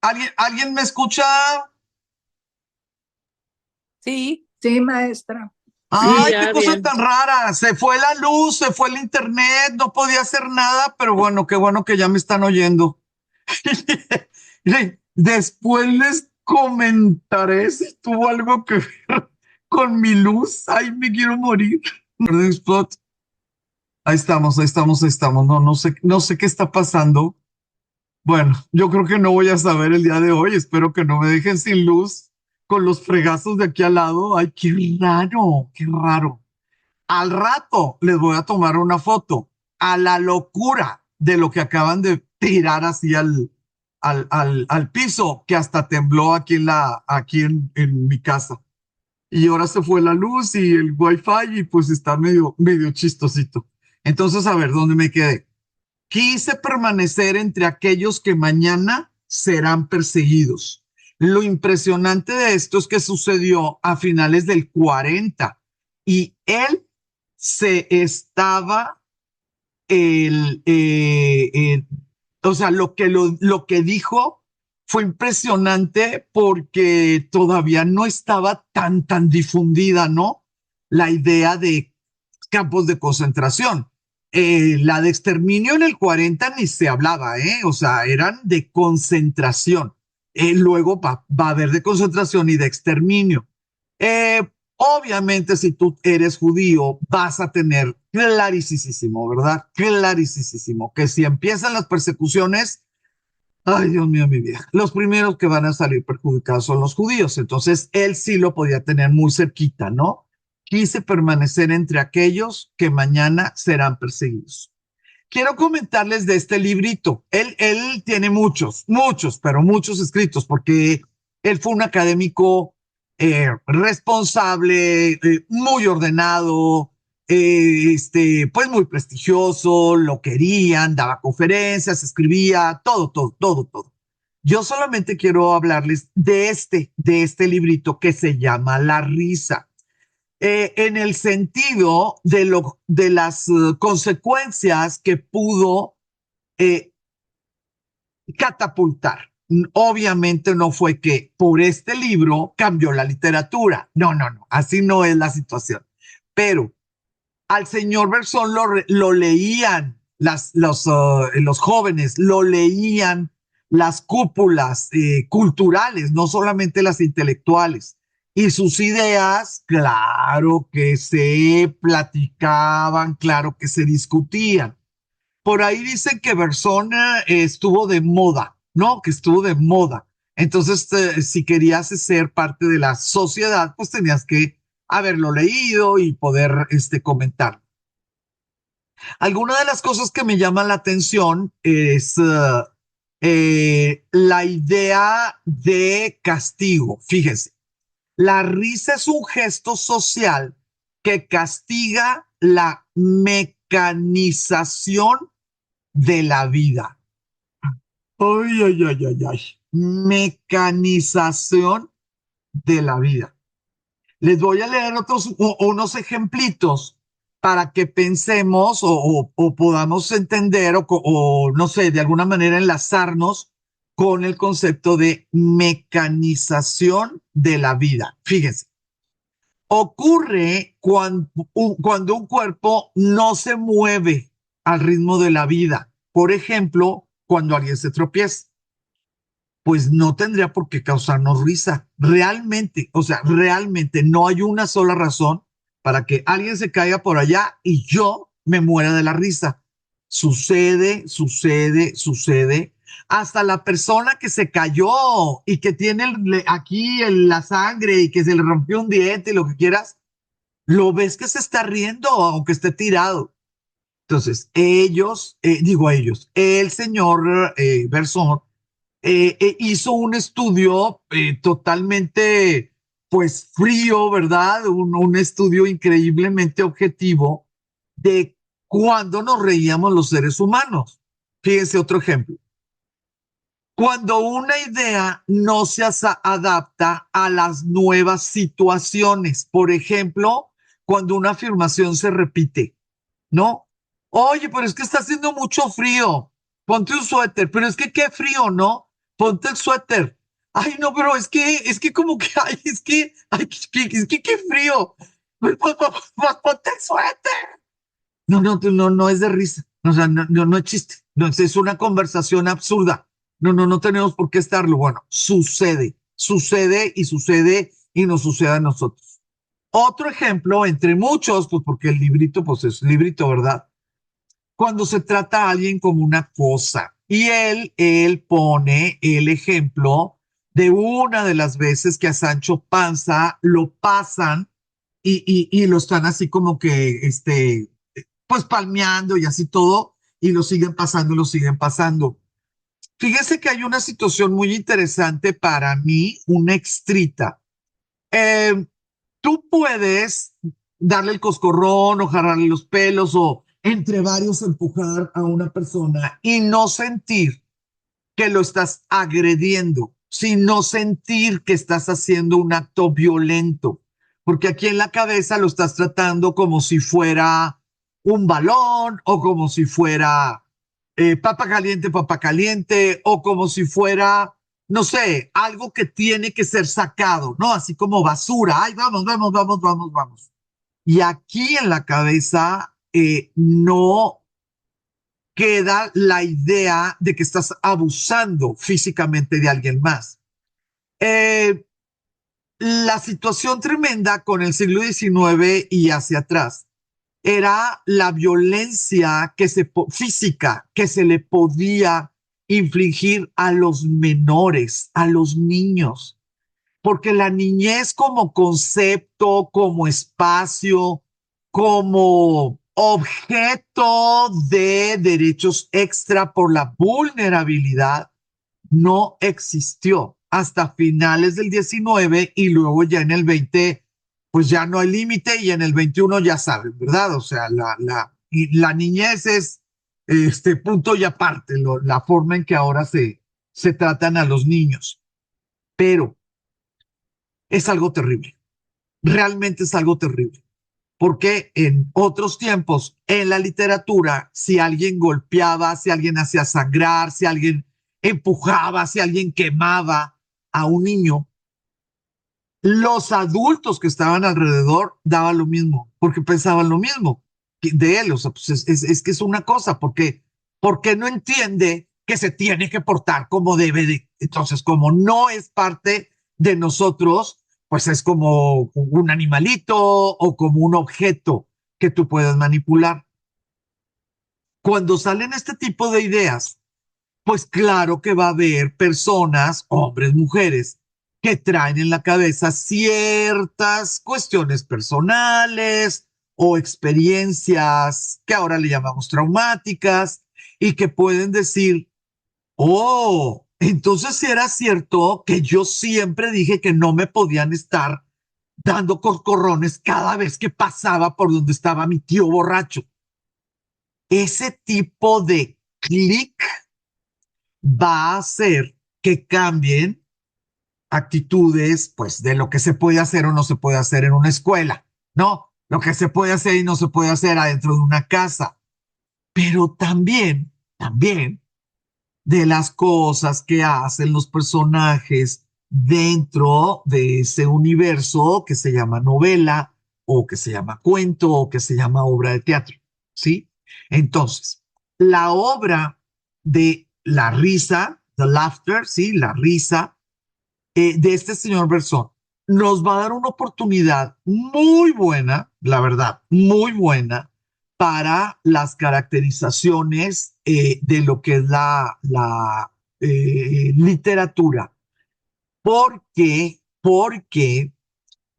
¿Alguien me escucha? Sí, Sí, maestra. sí, Ay, qué ya cosa bien. tan rara. Se fue la luz, se fue el internet, no podía hacer nada, pero bueno, qué bueno que ya me están oyendo. Después les comentaré si tuvo algo que ver con mi luz. Ay, me quiero morir. Burning Spot. Ahí estamos, ahí estamos, ahí estamos. No, no sé qué está pasando. Bueno, yo creo que no voy a saber el día de hoy. Espero que no me dejen sin luz con los fregazos de aquí al lado. Ay, qué raro, qué raro. Al rato les voy a tomar una foto a la locura de lo que acaban de tirar así al piso, que hasta tembló aquí en mi casa. Y ahora se fue la luz y el wifi y pues está medio chistosito. Entonces, a ver, ¿dónde me quedé? Quise permanecer entre aquellos que mañana serán perseguidos. Lo impresionante de esto es que sucedió a finales del 40 y él se estaba, el, o sea, lo que dijo fue impresionante porque todavía no estaba tan difundida, ¿no? La idea de campos de concentración. La de exterminio en el 40 ni se hablaba, ¿eh? O sea, eran de concentración. Luego va a haber de concentración y de exterminio. Obviamente, si tú eres judío, vas a tener clarísimo, ¿verdad? Clarísimo, que si empiezan las persecuciones, ay, Dios mío, mi vieja, los primeros que van a salir perjudicados son los judíos. Entonces, él sí lo podía tener muy cerquita, ¿no? Quise permanecer entre aquellos que mañana serán perseguidos. Quiero comentarles de este librito. Él tiene muchos, pero muchos escritos, porque él fue un académico responsable, muy ordenado, pues muy prestigioso, lo querían, daba conferencias, escribía, todo. Yo solamente quiero hablarles de este librito que se llama La risa, en el sentido de las consecuencias que pudo eh, catapultar. Obviamente no fue que por este libro cambió la literatura. No, así no es la situación. Pero al señor Bersón lo leían los jóvenes, lo leían las cúpulas culturales, no solamente las intelectuales. Y sus ideas, claro que se platicaban, claro que se discutían. Por ahí dicen que Bersón estuvo de moda, ¿no? Que estuvo de moda. Entonces, si querías ser parte de la sociedad, pues tenías que haberlo leído y poder comentar. Alguna de las cosas que me llaman la atención es la idea de castigo. Fíjense, la risa es un gesto social que castiga la mecanización de la vida. Ay, ay, ay, ay, ay. Mecanización de la vida. Les voy a leer unos ejemplitos para que pensemos o podamos entender o, no sé, de alguna manera enlazarnos con el concepto de mecanización de la vida. Fíjense, ocurre cuando un cuerpo no se mueve al ritmo de la vida. Por ejemplo, cuando alguien se tropieza, pues no tendría por qué causarnos risa. Realmente, o sea, realmente no hay una sola razón para que alguien se caiga por allá y yo me muera de la risa. Sucede. Hasta la persona que se cayó y que tiene aquí la sangre y que se le rompió un diente y lo que quieras, lo ves que se está riendo aunque esté tirado. Entonces, el señor Bersón hizo un estudio totalmente, pues, frío, ¿verdad? Un estudio increíblemente objetivo de cuándo nos reíamos los seres humanos. Fíjense otro ejemplo. Cuando una idea no se adapta a las nuevas situaciones, por ejemplo, cuando una afirmación se repite, ¿no? Oye, pero es que está haciendo mucho frío. Ponte un suéter, pero es que qué frío, ¿no? ponte el suéter. Ay, no, pero es que como que, ay, qué frío. Ponte el suéter. No, no, no, no es de risa. O sea, no, no, no es chiste. No, es una conversación absurda. No, no, no tenemos por qué estarlo. Bueno, sucede y nos sucede a nosotros. Otro ejemplo, entre muchos, pues porque el librito, pues es librito, ¿verdad? Cuando se trata a alguien como una cosa. Y él pone el ejemplo de una de las veces que a Sancho Panza lo pasan y lo están así como que, pues palmeando y así todo, y lo siguen pasando y lo siguen pasando. Fíjese que hay una situación muy interesante para mí, una extrita. Eh, Tú puedes darle el coscorrón o jalarle los pelos o entre varios empujar a una persona y no sentir que lo estás agrediendo, sino sentir que estás haciendo un acto violento, porque aquí en la cabeza lo estás tratando como si fuera un balón o como si fuera papa caliente o como si fuera, no sé, algo que tiene que ser sacado, ¿no? Así como basura. Ay, vamos, vamos, vamos, vamos, vamos. Y aquí en la cabeza no queda la idea de que estás abusando físicamente de alguien más. Eh, la situación tremenda con el siglo XIX y hacia atrás era la violencia física que se le podía infligir a los menores, a los niños, porque la niñez como concepto, como espacio, como objeto de derechos extra por la vulnerabilidad, no existió hasta finales del 19 y luego ya en el 20, pues ya no hay límite y en el 21 ya saben, ¿verdad? O sea, la niñez es este punto y aparte, la forma en que ahora se tratan a los niños. Pero es algo terrible, realmente es algo terrible, porque en otros tiempos, en la literatura, si alguien golpeaba, si alguien hacía sangrar, si alguien empujaba, si alguien quemaba a un niño, los adultos que estaban alrededor daban lo mismo, porque pensaban lo mismo de él. O sea, pues es que es una cosa, porque no entiende que se tiene que portar como debe de. Entonces, como no es parte de nosotros, pues es como un animalito o como un objeto que tú puedes manipular. Cuando salen este tipo de ideas, pues claro que va a haber personas, hombres, mujeres, que traen en la cabeza ciertas cuestiones personales o experiencias que ahora le llamamos traumáticas y que pueden decir, oh, entonces si era cierto que yo siempre dije que no me podían estar dando coscorrones cada vez que pasaba por donde estaba mi tío borracho. Ese tipo de clic va a hacer que cambien actitudes, pues, de lo que se puede hacer o no se puede hacer en una escuela, ¿no? Lo que se puede hacer y no se puede hacer adentro de una casa. Pero también de las cosas que hacen los personajes dentro de ese universo que se llama novela o que se llama cuento o que se llama obra de teatro, ¿sí? Entonces, la obra de la risa, the laughter, ¿sí? La risa de este señor Bersón nos va a dar una oportunidad muy buena, la verdad, muy buena para las caracterizaciones de lo que es la literatura. Porque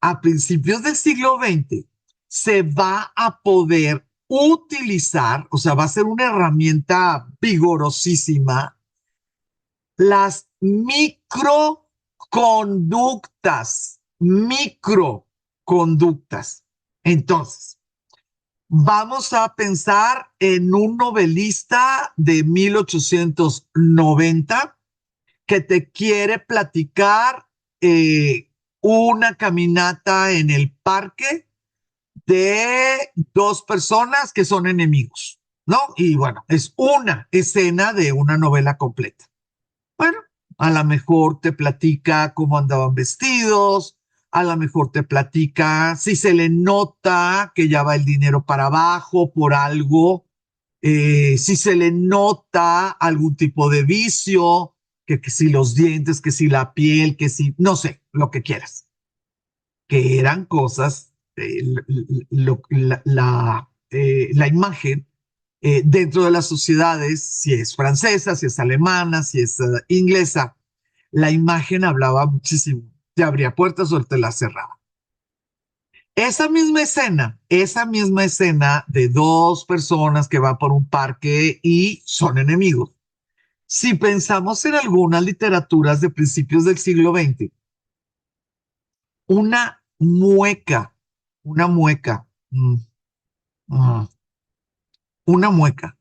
a principios del siglo XX se va a poder utilizar, o sea, va a ser una herramienta vigorosísima, las microconductas. Entonces, vamos a pensar en un novelista de 1890 que te quiere platicar una caminata en el parque de dos personas que son enemigos, ¿no? Y bueno, es una escena de una novela completa. Bueno, A lo mejor te platica cómo andaban vestidos, a lo mejor te platica si se le nota que ya va el dinero para abajo por algo, si se le nota algún tipo de vicio, que si los dientes, que si la piel, que si, no sé, lo que quieras, que eran cosas, la imagen dentro de las sociedades, si es francesa, si es alemana, si es inglesa, la imagen hablaba muchísimo. Te abría puertas o te las cerraba. Esa misma escena de dos personas que van por un parque y son enemigos. Si pensamos en algunas literaturas de principios del siglo XX, una mueca, una mueca, mm, una mueca,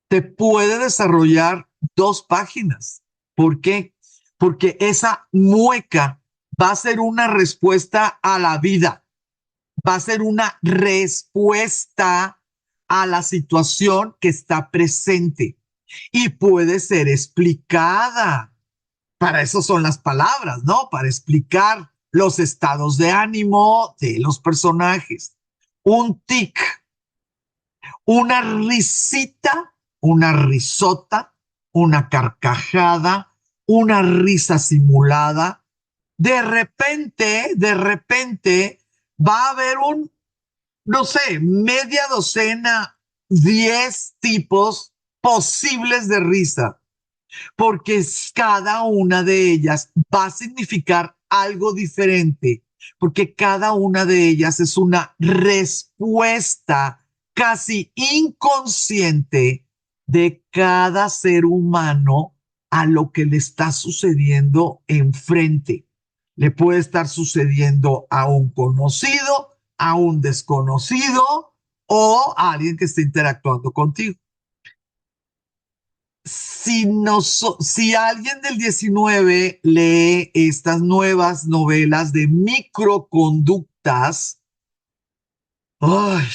te puede desarrollar dos páginas. ¿Por qué? Porque esa mueca va a ser una respuesta a la vida, va a ser una respuesta a la situación que está presente y puede ser explicada. Para eso son las palabras, ¿no? Para explicar los estados de ánimo de los personajes. Un tic, una risita, una risota, una carcajada, una risa simulada. De repente, va a haber no sé, media docena, 10 tipos posibles de risa, porque cada una de ellas va a significar algo diferente, porque cada una de ellas es una respuesta casi inconsciente de cada ser humano a lo que le está sucediendo enfrente. Le puede estar sucediendo a un conocido, a un desconocido o a alguien que esté interactuando contigo. Si alguien del 19 lee estas nuevas novelas de microconductas, ¡ay!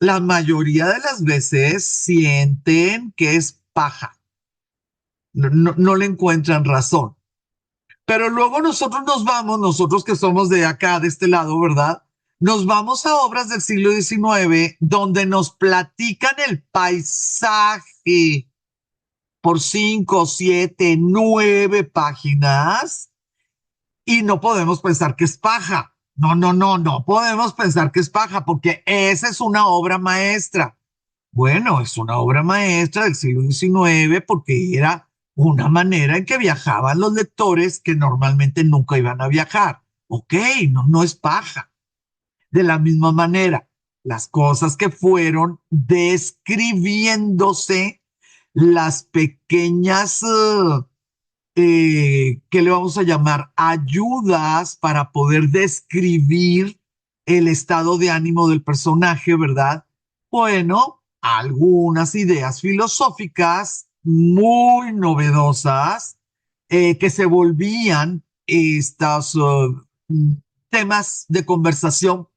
La mayoría de las veces sienten que es paja, no le encuentran razón. Pero luego nosotros nos vamos, nosotros que somos de acá, de este lado, ¿verdad? Nos vamos a obras del siglo XIX donde nos platican el paisaje por 5, 7, 9 páginas y no podemos pensar que es paja. No podemos pensar que es paja porque esa es una obra maestra. Bueno, es una obra maestra del siglo XIX porque era una manera en que viajaban los lectores que normalmente nunca iban a viajar. Ok, no es paja. De la misma manera, las cosas que fueron describiéndose, las pequeñas, ¿qué le vamos a llamar? Ayudas para poder describir el estado de ánimo del personaje, ¿verdad? Bueno, algunas ideas filosóficas muy novedosas que se volvían estos temas de conversación,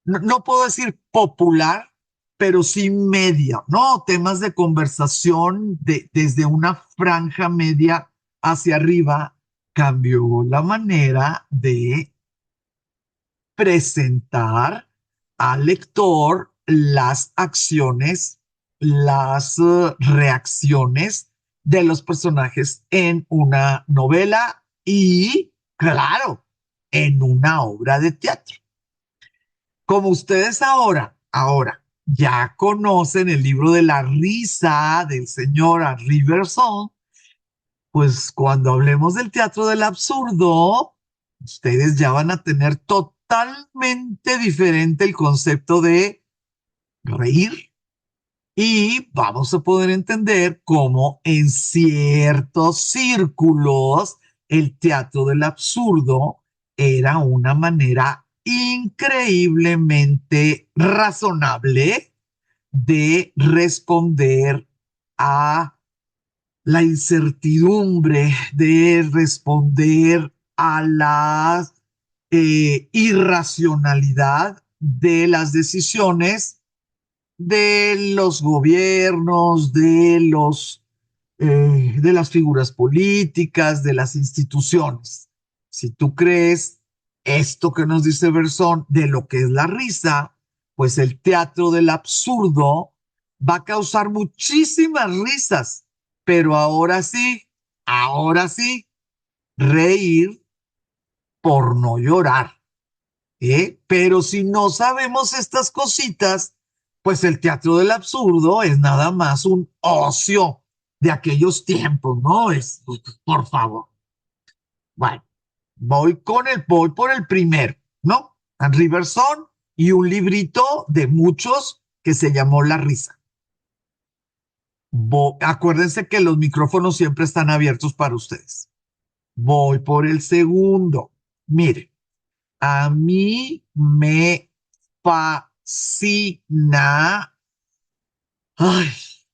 no puedo decir popular, pero sí media, ¿no? Temas de conversación desde una franja media hacia arriba, cambió la manera de presentar al lector las acciones, las reacciones de los personajes en una novela y, claro, en una obra de teatro. Como ustedes ahora ya conocen el libro de la risa del señor Henri Bergson, pues cuando hablemos del teatro del absurdo, ustedes ya van a tener totalmente diferente el concepto de reír y vamos a poder entender cómo en ciertos círculos el teatro del absurdo era una manera increíblemente razonable de responder a la incertidumbre, de responder a la irracionalidad de las decisiones de los gobiernos, de los de las figuras políticas, de las instituciones. Si tú crees esto que nos dice Bersón de lo que es la risa, pues el teatro del absurdo va a causar muchísimas risas, pero ahora sí, reír por no llorar. Pero si no sabemos estas cositas, pues el teatro del absurdo es nada más un ocio de aquellos tiempos, ¿no? Por favor. Bueno, voy por el primero, ¿no? Henri Bergson y un librito de muchos que se llamó La risa. Acuérdense que los micrófonos siempre están abiertos para ustedes. Voy por el segundo. Mire, a mí me fascina, ay,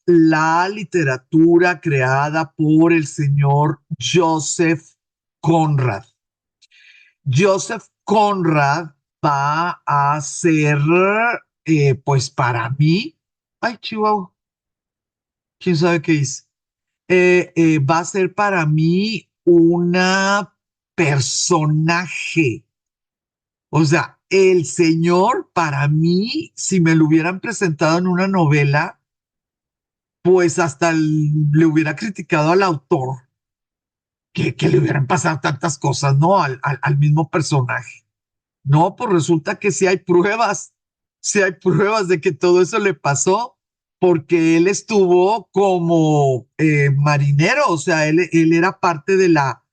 la literatura creada por el señor Joseph Conrad. Joseph Conrad va a ser, pues para mí, ay, Chihuahua, quién sabe qué hice. Va a ser para mí una personaje. O sea, el señor, para mí, si me lo hubieran presentado en una novela, pues hasta le hubiera criticado al autor que le hubieran pasado tantas cosas, ¿no? Al mismo personaje. No, pues resulta que sí hay pruebas de que todo eso le pasó, porque él estuvo como marinero, o sea, él era parte de la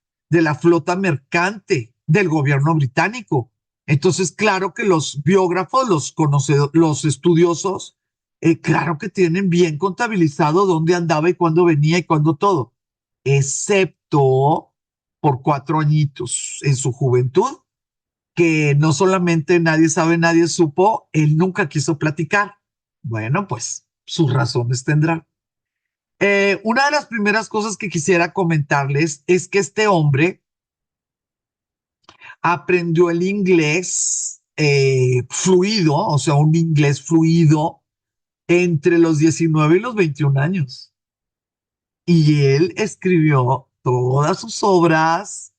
flota mercante del gobierno británico. Entonces, claro que los biógrafos, los conocedores, los estudiosos, claro que tienen bien contabilizado dónde andaba y cuándo venía y cuándo todo, excepto por 4 añitos en su juventud que no solamente nadie sabe, nadie supo, él nunca quiso platicar. Bueno, pues sus razones tendrán. Una de las primeras cosas que quisiera comentarles es que este hombre aprendió el inglés fluido, o sea, un inglés fluido entre los 19 y los 21 años. Y él escribió todas sus obras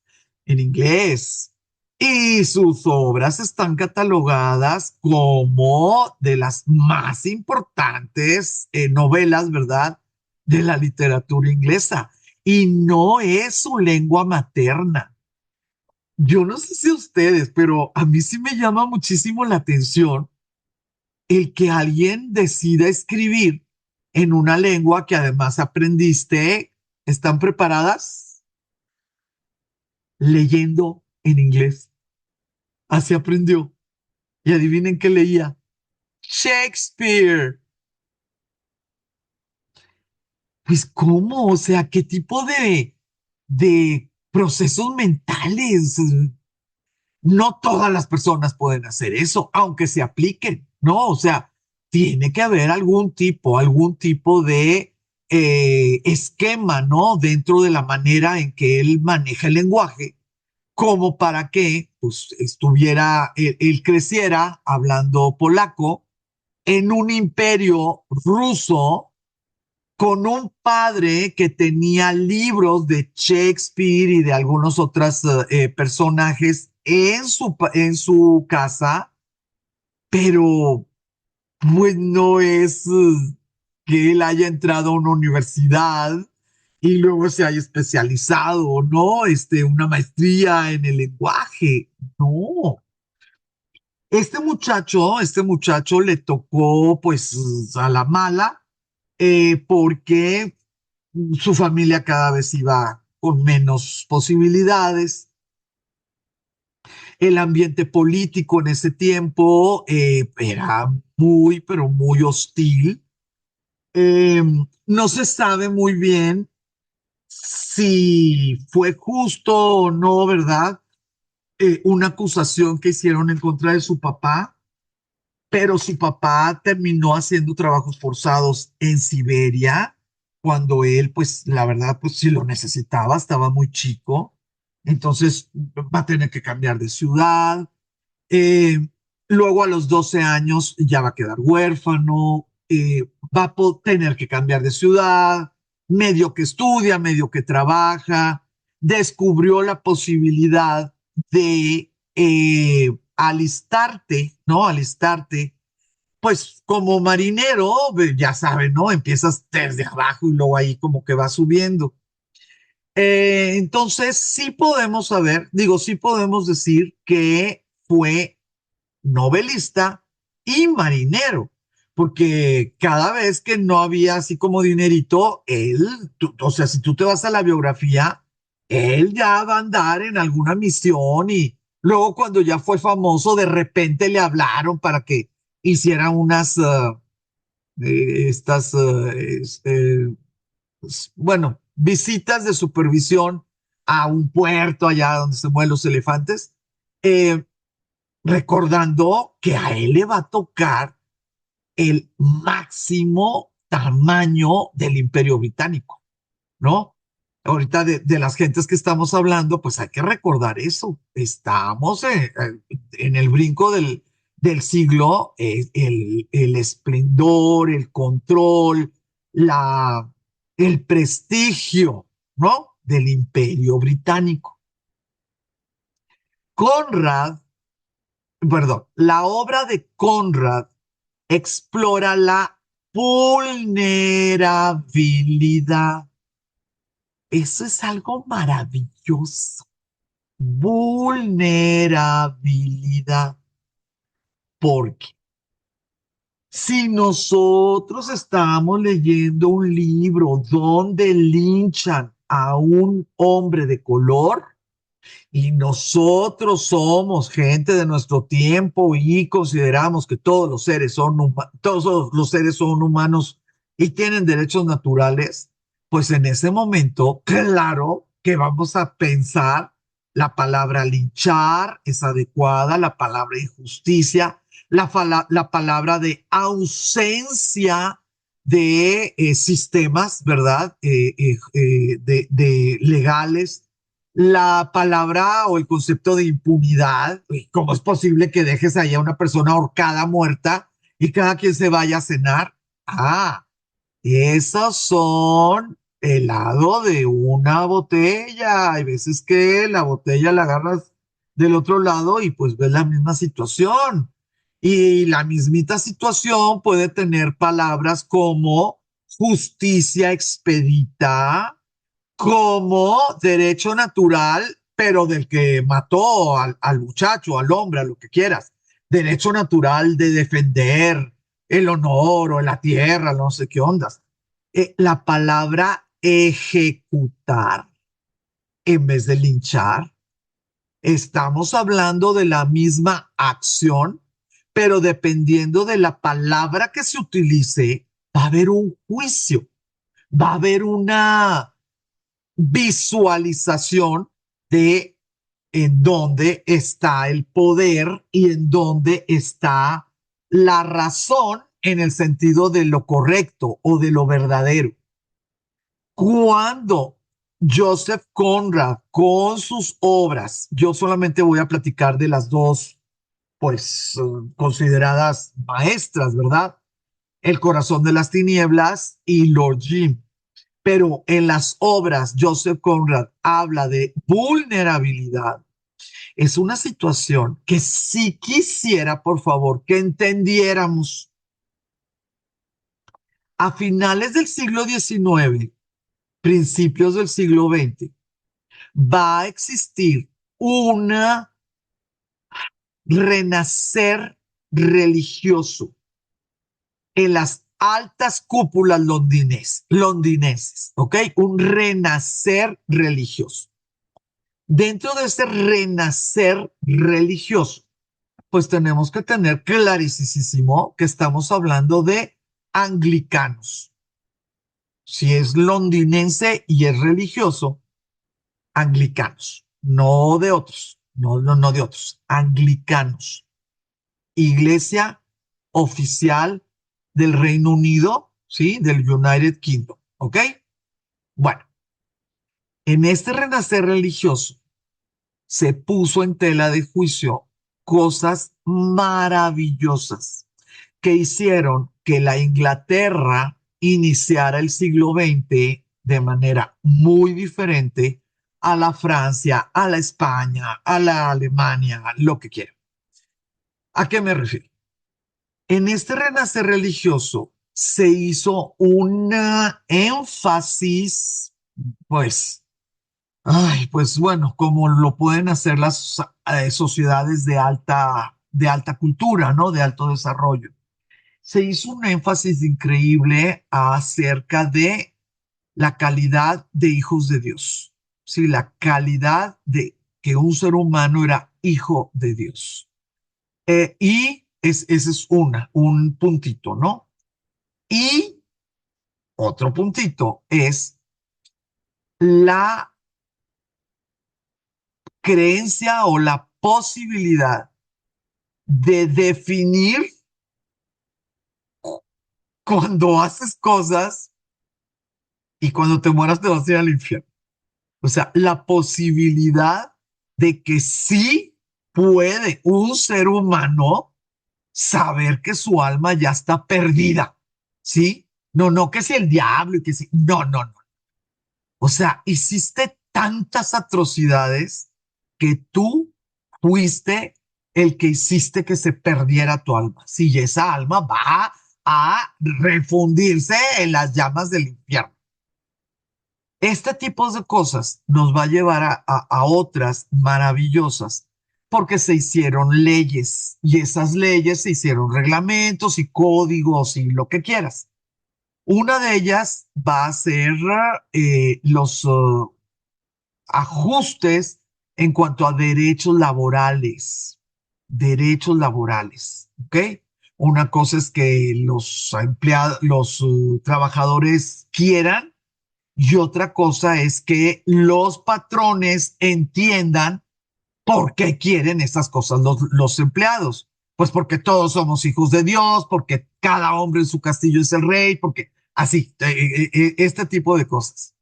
en inglés. Y sus obras están catalogadas como de las más importantes novelas, ¿verdad?, de la literatura inglesa. Y no es su lengua materna. Yo no sé si ustedes, pero a mí sí me llama muchísimo la atención el que alguien decida escribir en una lengua que además aprendiste. ¿Están preparadas? Leyendo en inglés. Así aprendió. Y adivinen qué leía. Shakespeare. Pues, ¿cómo? O sea, ¿qué tipo de procesos mentales? No todas las personas pueden hacer eso, aunque se apliquen, ¿no? O sea, tiene que haber algún tipo de esquema, ¿no? Dentro de la manera en que él maneja el lenguaje, como para que pues, él creciera hablando polaco en un imperio ruso con un padre que tenía libros de Shakespeare y de algunos otros personajes en su casa, pero pues no es que él haya entrado a una universidad y luego se haya especializado, ¿no? Una maestría en el lenguaje. No. Este muchacho le tocó pues a la mala porque su familia cada vez iba con menos posibilidades. El ambiente político en ese tiempo era muy, pero muy hostil. Eh, no se sabe muy bien si fue justo o no, ¿verdad? Una acusación que hicieron en contra de su papá, pero su papá terminó haciendo trabajos forzados en Siberia cuando él, pues la verdad, pues sí lo necesitaba, estaba muy chico, entonces va a tener que cambiar de ciudad. Eh, Luego a los 12 años ya va a quedar huérfano, va a tener que cambiar de ciudad, medio que estudia, medio que trabaja, descubrió la posibilidad de alistarte, ¿no? Alistarte, pues como marinero, ya saben, ¿no? Empiezas desde abajo y luego ahí como que va subiendo. Entonces, sí podemos saber, digo, sí podemos decir que fue novelista y marinero, porque cada vez que no había así como dinerito, o sea, si tú te vas a la biografía, él ya va a andar en alguna misión y luego cuando ya fue famoso, de repente le hablaron para que hiciera unas, estas, bueno, visitas de supervisión a un puerto allá donde se mueven los elefantes. Eh, Recordando que a él le va a tocar el máximo tamaño del Imperio Británico, ¿no? Ahorita de las gentes que estamos hablando, pues hay que recordar eso. Estamos en el brinco del siglo, el esplendor, el control, la, el prestigio, ¿no? Del Imperio Británico. Conrad, perdón, la obra de Conrad explora la vulnerabilidad. Eso es algo maravilloso. Vulnerabilidad. Porque si nosotros estamos leyendo un libro donde linchan a un hombre de color, y nosotros somos gente de nuestro tiempo y consideramos que todos los seres son humanos y tienen derechos naturales, pues en ese momento, claro que vamos a pensar la palabra linchar es adecuada, la palabra injusticia, la palabra de ausencia de sistemas, ¿verdad? De legales, la palabra o el concepto de impunidad. ¿Cómo es posible que dejes ahí a una persona ahorcada, muerta, y cada quien se vaya a cenar? Ah, esos son el lado de una botella. Hay veces que la botella la agarras del otro lado y pues ves la misma situación. Y la mismita situación puede tener palabras como justicia expedita, como derecho natural, pero del que mató al muchacho, al hombre, a lo que quieras. Derecho natural de defender el honor o la tierra, no sé qué ondas. La palabra ejecutar en vez de linchar, estamos hablando de la misma acción, pero dependiendo de la palabra que se utilice, va a haber un juicio, va a haber una visualización de en dónde está el poder y en dónde está la razón en el sentido de lo correcto o de lo verdadero. Cuando Joseph Conrad con sus obras, yo solamente voy a platicar de las dos, pues consideradas maestras, ¿verdad? El corazón de las tinieblas y Lord Jim. Pero en las obras, Joseph Conrad habla de vulnerabilidad. Es una situación que si quisiera, por favor, que entendiéramos. A finales del siglo XIX, principios del siglo XX, va a existir una renacer religioso en las altas cúpulas londineses, ¿ok? Un renacer religioso. Dentro de ese renacer religioso, pues tenemos que tener clarísimo que estamos hablando de anglicanos. Si es londinense y es religioso, anglicanos, no de otros, no de otros, anglicanos. Iglesia oficial del Reino Unido, ¿sí? Del United Kingdom, ¿ok? Bueno, en este renacer religioso se puso en tela de juicio cosas maravillosas que hicieron que la Inglaterra iniciara el siglo XX de manera muy diferente a la Francia, a la España, a la Alemania, lo que quiera. ¿A qué me refiero? En este renacer religioso se hizo un énfasis, pues, ay, pues bueno, como lo pueden hacer las sociedades de alta cultura, ¿no? De alto desarrollo. Se hizo un énfasis increíble acerca de la calidad de hijos de Dios. Sí, la calidad de que un ser humano era hijo de Dios. Ese es un puntito, ¿no? Y otro puntito es la creencia o la posibilidad de definir cuando haces cosas y cuando te mueras te vas a ir al infierno. O sea, la posibilidad de que sí puede un ser humano saber que su alma ya está perdida, ¿sí? No, no, que si el diablo y que si, no, no, no. O sea, hiciste tantas atrocidades que tú fuiste el que hiciste que se perdiera tu alma. Si esa alma va a refundirse en las llamas del infierno. Este tipo de cosas nos va a llevar a otras maravillosas porque se hicieron leyes y esas leyes se hicieron reglamentos y códigos y lo que quieras. Una de ellas va a ser los ajustes en cuanto a derechos laborales. Derechos laborales, ¿ok? Una cosa es que los empleados, los trabajadores quieran y otra cosa es que los patrones entiendan por qué quieren estas cosas los empleados. Pues porque todos somos hijos de Dios, porque cada hombre en su castillo es el rey, porque así, este tipo de cosas.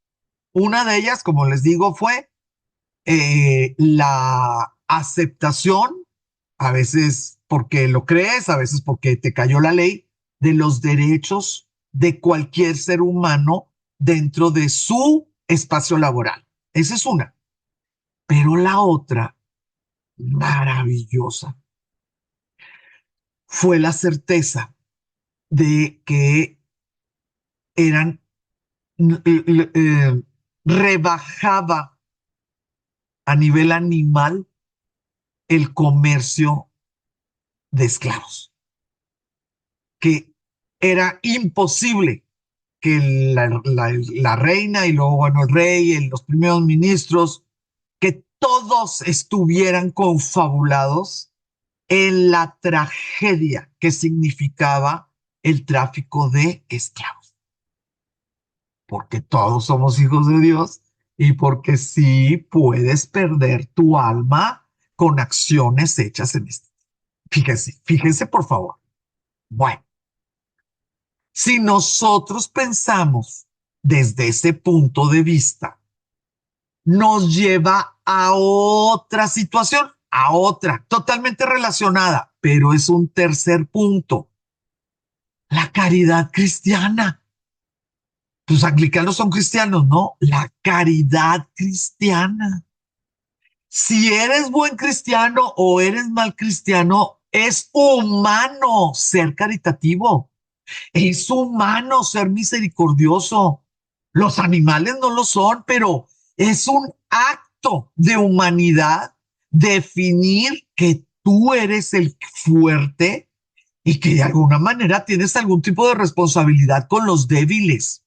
Una de ellas, como les digo, fue la aceptación, a veces porque lo crees, a veces porque te cayó la ley, de los derechos de cualquier ser humano dentro de su espacio laboral. Esa es una. Pero la otra, maravillosa, fue la certeza de que eran, rebajaba a nivel animal el comercio de esclavos, que era imposible que la reina y luego, bueno, el rey, los primeros ministros, que todos estuvieran confabulados en la tragedia que significaba el tráfico de esclavos, porque todos somos hijos de Dios y porque sí puedes perder tu alma con acciones hechas en este. Fíjense, fíjense por favor. Bueno, si nosotros pensamos desde ese punto de vista, nos lleva a otra situación, a otra, totalmente relacionada, pero es un tercer punto, la caridad cristiana. Los anglicanos son cristianos, ¿no? La caridad cristiana. Si eres buen cristiano o eres mal cristiano, es humano ser caritativo. Es humano ser misericordioso. Los animales no lo son, pero es un acto de humanidad definir que tú eres el fuerte y que de alguna manera tienes algún tipo de responsabilidad con los débiles.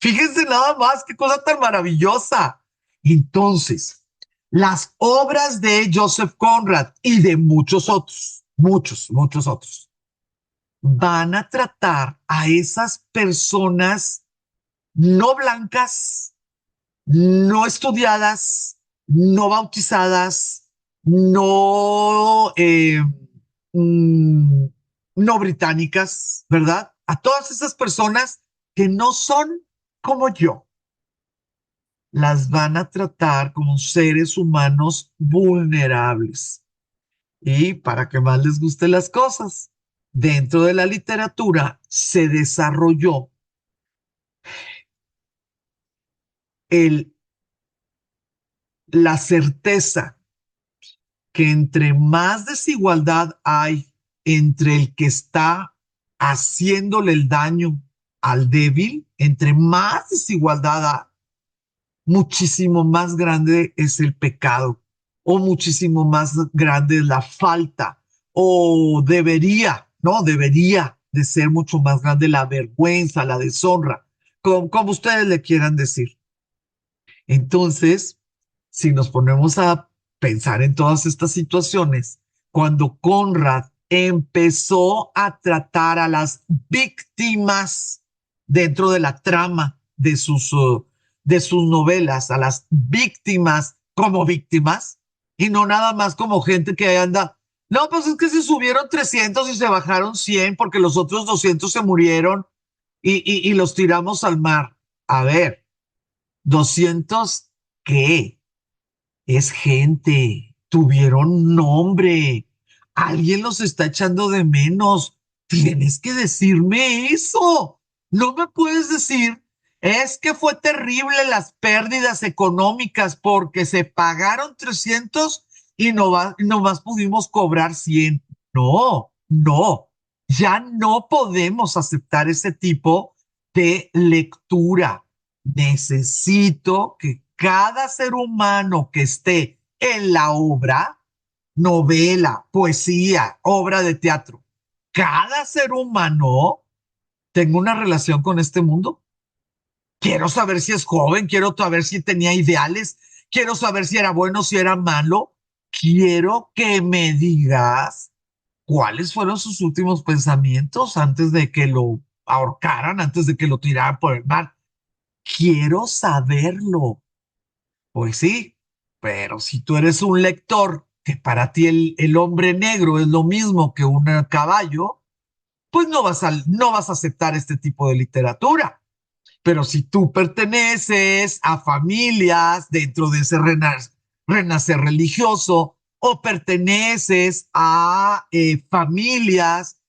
Fíjense nada más, qué cosa tan maravillosa. Entonces, las obras de Joseph Conrad y de muchos otros, muchos otros, van a tratar a esas personas no blancas, no estudiadas, no bautizadas, no, mm, no británicas, ¿verdad? A todas esas personas que no son como yo, las van a tratar como seres humanos vulnerables. Y para que más les gusten las cosas, dentro de la literatura se desarrolló el, la certeza que entre más desigualdad hay entre el que está haciéndole el daño al débil, entre más desigualdad hay, muchísimo más grande es el pecado o muchísimo más grande es la falta o debería, ¿no? Debería de ser mucho más grande la vergüenza, la deshonra, como ustedes le quieran decir. Entonces, si nos ponemos a pensar en todas estas situaciones, cuando Conrad empezó a tratar a las víctimas dentro de la trama de sus novelas, a las víctimas como víctimas y no nada más como gente que anda, no, pues es que se subieron 300 y se bajaron 100 porque los otros 200 se murieron y los tiramos al mar. A ver, 200, ¿qué? Es gente, tuvieron nombre, alguien los está echando de menos. Tienes que decirme eso. No me puedes decir, es que fue terrible las pérdidas económicas porque se pagaron 300 y no más pudimos cobrar 100. No, no, ya no podemos aceptar ese tipo de lectura. Necesito que cada ser humano que esté en la obra, novela, poesía, obra de teatro, cada ser humano tenga una relación con este mundo. Quiero saber si es joven, quiero saber si tenía ideales, quiero saber si era bueno, si era malo. Quiero que me digas cuáles fueron sus últimos pensamientos antes de que lo ahorcaran, antes de que lo tiraran por el mar. Quiero saberlo. Pues sí, pero si tú eres un lector que para ti el hombre negro es lo mismo que un caballo, pues no vas a aceptar este tipo de literatura. Pero si tú perteneces a familias dentro de ese renacer religioso o perteneces a familias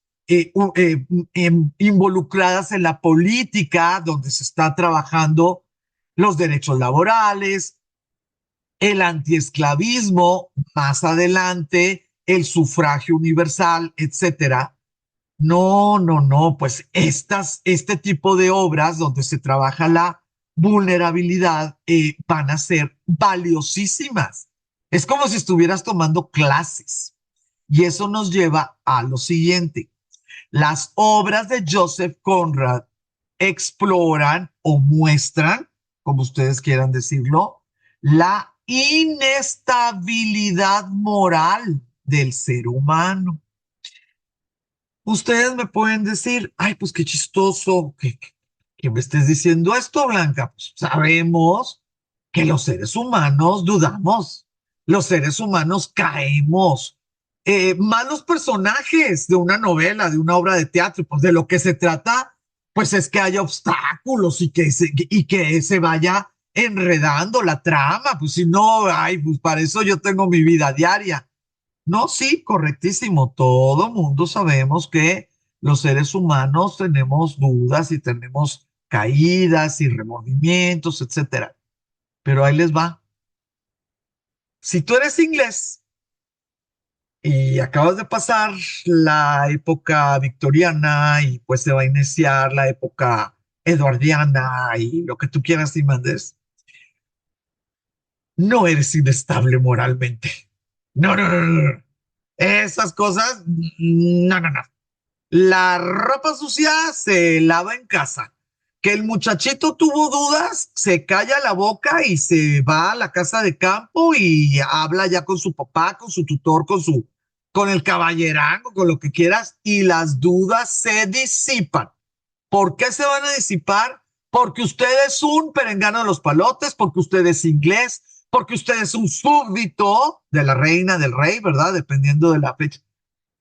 involucradas en la política, donde se está trabajando los derechos laborales, el antiesclavismo, más adelante el sufragio universal, etcétera. No, no, no, pues este tipo de obras donde se trabaja la vulnerabilidad van a ser valiosísimas. Es como si estuvieras tomando clases. Y eso nos lleva a lo siguiente. Las obras de Joseph Conrad exploran o muestran, como ustedes quieran decirlo, la inestabilidad moral del ser humano. Ustedes me pueden decir, ay, pues qué chistoso que me estés diciendo esto, Blanca. Pues sabemos que los seres humanos dudamos, los seres humanos caemos. Más los personajes de una novela, de una obra de teatro, pues de lo que se trata, pues es que haya obstáculos y que se vaya enredando la trama. Pues si no, ay, pues para eso yo tengo mi vida diaria. No, sí, correctísimo. Todo mundo sabemos que los seres humanos tenemos dudas y tenemos caídas y remordimientos, etcétera. Pero ahí les va. Si tú eres inglés y acabas de pasar la época victoriana y pues se va a iniciar la época eduardiana y lo que tú quieras y mandes, no eres inestable moralmente. No, no, no, no, no. Esas cosas, no, no, no. La ropa sucia se lava en casa. Que el muchachito tuvo dudas, se calla la boca y se va a la casa de campo y habla ya con su papá, con su tutor, con el caballerango, con lo que quieras, y las dudas se disipan. ¿Por qué se van a disipar? Porque usted es un perengano de los palotes, porque usted es inglés, porque usted es un súbdito de la reina, del rey, ¿verdad? Dependiendo de la fecha.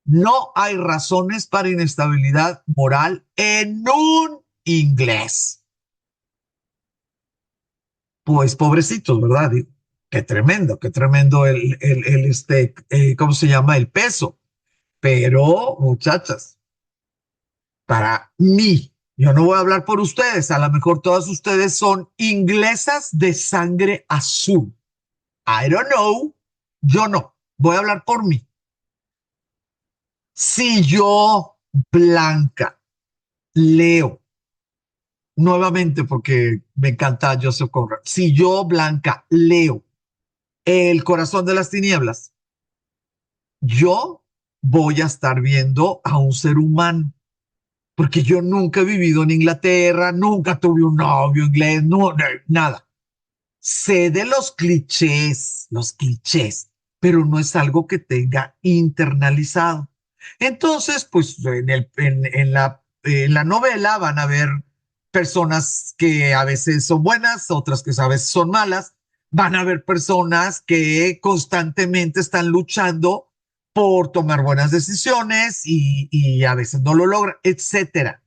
No hay razones para inestabilidad moral en un inglés. Pues pobrecitos, ¿verdad? Digo, qué tremendo ¿cómo se llama? El peso. Pero, muchachas, para mí, Yo no voy a hablar por ustedes, a lo mejor todas ustedes son inglesas de sangre azul. I don't know, yo no, voy a hablar por mí. Si yo, Blanca, leo, nuevamente porque me encanta Joseph Conrad, si yo, Blanca, leo El corazón de las tinieblas, yo voy a estar viendo a un ser humano, porque yo nunca he vivido en Inglaterra, nunca tuve un novio inglés, no, nada. Sé de los clichés, pero no es algo que tenga internalizado. Entonces, pues en la novela van a ver personas que a veces son buenas, otras que a veces son malas. Van a ver personas que constantemente están luchando por tomar buenas decisiones y a veces no lo logran, etcétera.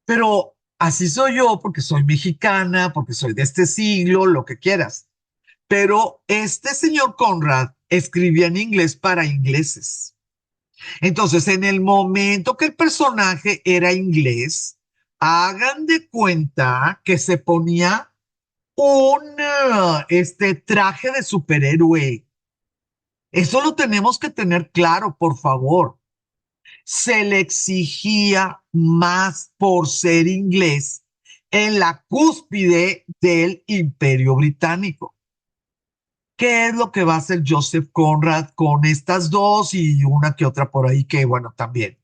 Pero así soy yo porque soy mexicana, porque soy de este siglo, lo que quieras. Pero este señor Conrad escribía en inglés para ingleses. Entonces, en el momento que el personaje era inglés, hagan de cuenta que se ponía un traje de superhéroe. Eso lo tenemos que tener claro, por favor. Se le exigía más por ser inglés en la cúspide del Imperio Británico. ¿Qué es lo que va a hacer Joseph Conrad con estas dos y una que otra por ahí que, bueno, también?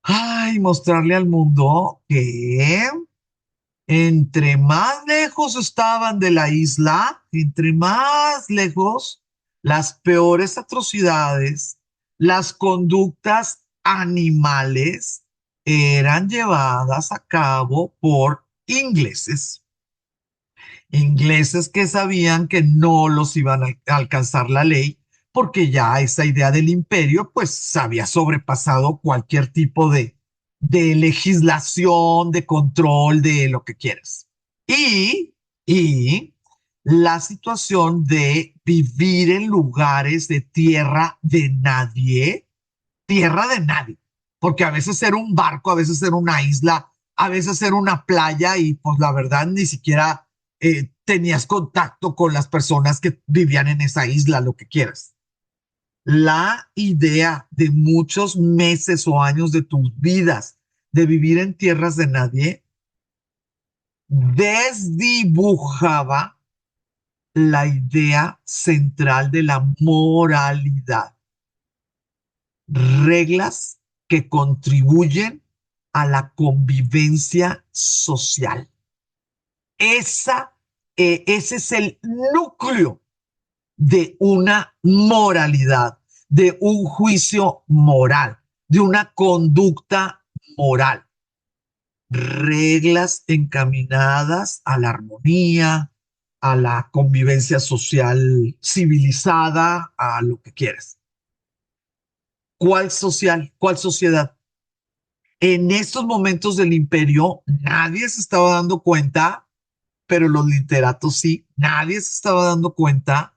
Ay, mostrarle al mundo que entre más lejos estaban de la isla, entre más lejos, las peores atrocidades, las conductas animales eran llevadas a cabo por ingleses. Ingleses que sabían que no los iban a alcanzar la ley porque ya esa idea del imperio pues había sobrepasado cualquier tipo de legislación, de control, de lo que quieras. Y, y la situación de vivir en lugares de tierra de nadie, porque a veces era un barco, a veces era una isla, a veces era una playa y pues la verdad ni siquiera tenías contacto con las personas que vivían en esa isla, lo que quieras. La idea de muchos meses o años de tus vidas de vivir en tierras de nadie desdibujaba la idea central de la moralidad, reglas que contribuyen a la convivencia social. Esa, ese es el núcleo de una moralidad, de un juicio moral, de una conducta moral. Reglas encaminadas a la armonía, a la convivencia social civilizada, a lo que quieras. ¿Cuál social? ¿Cuál sociedad? En estos momentos del imperio, nadie se estaba dando cuenta, pero los literatos sí, nadie se estaba dando cuenta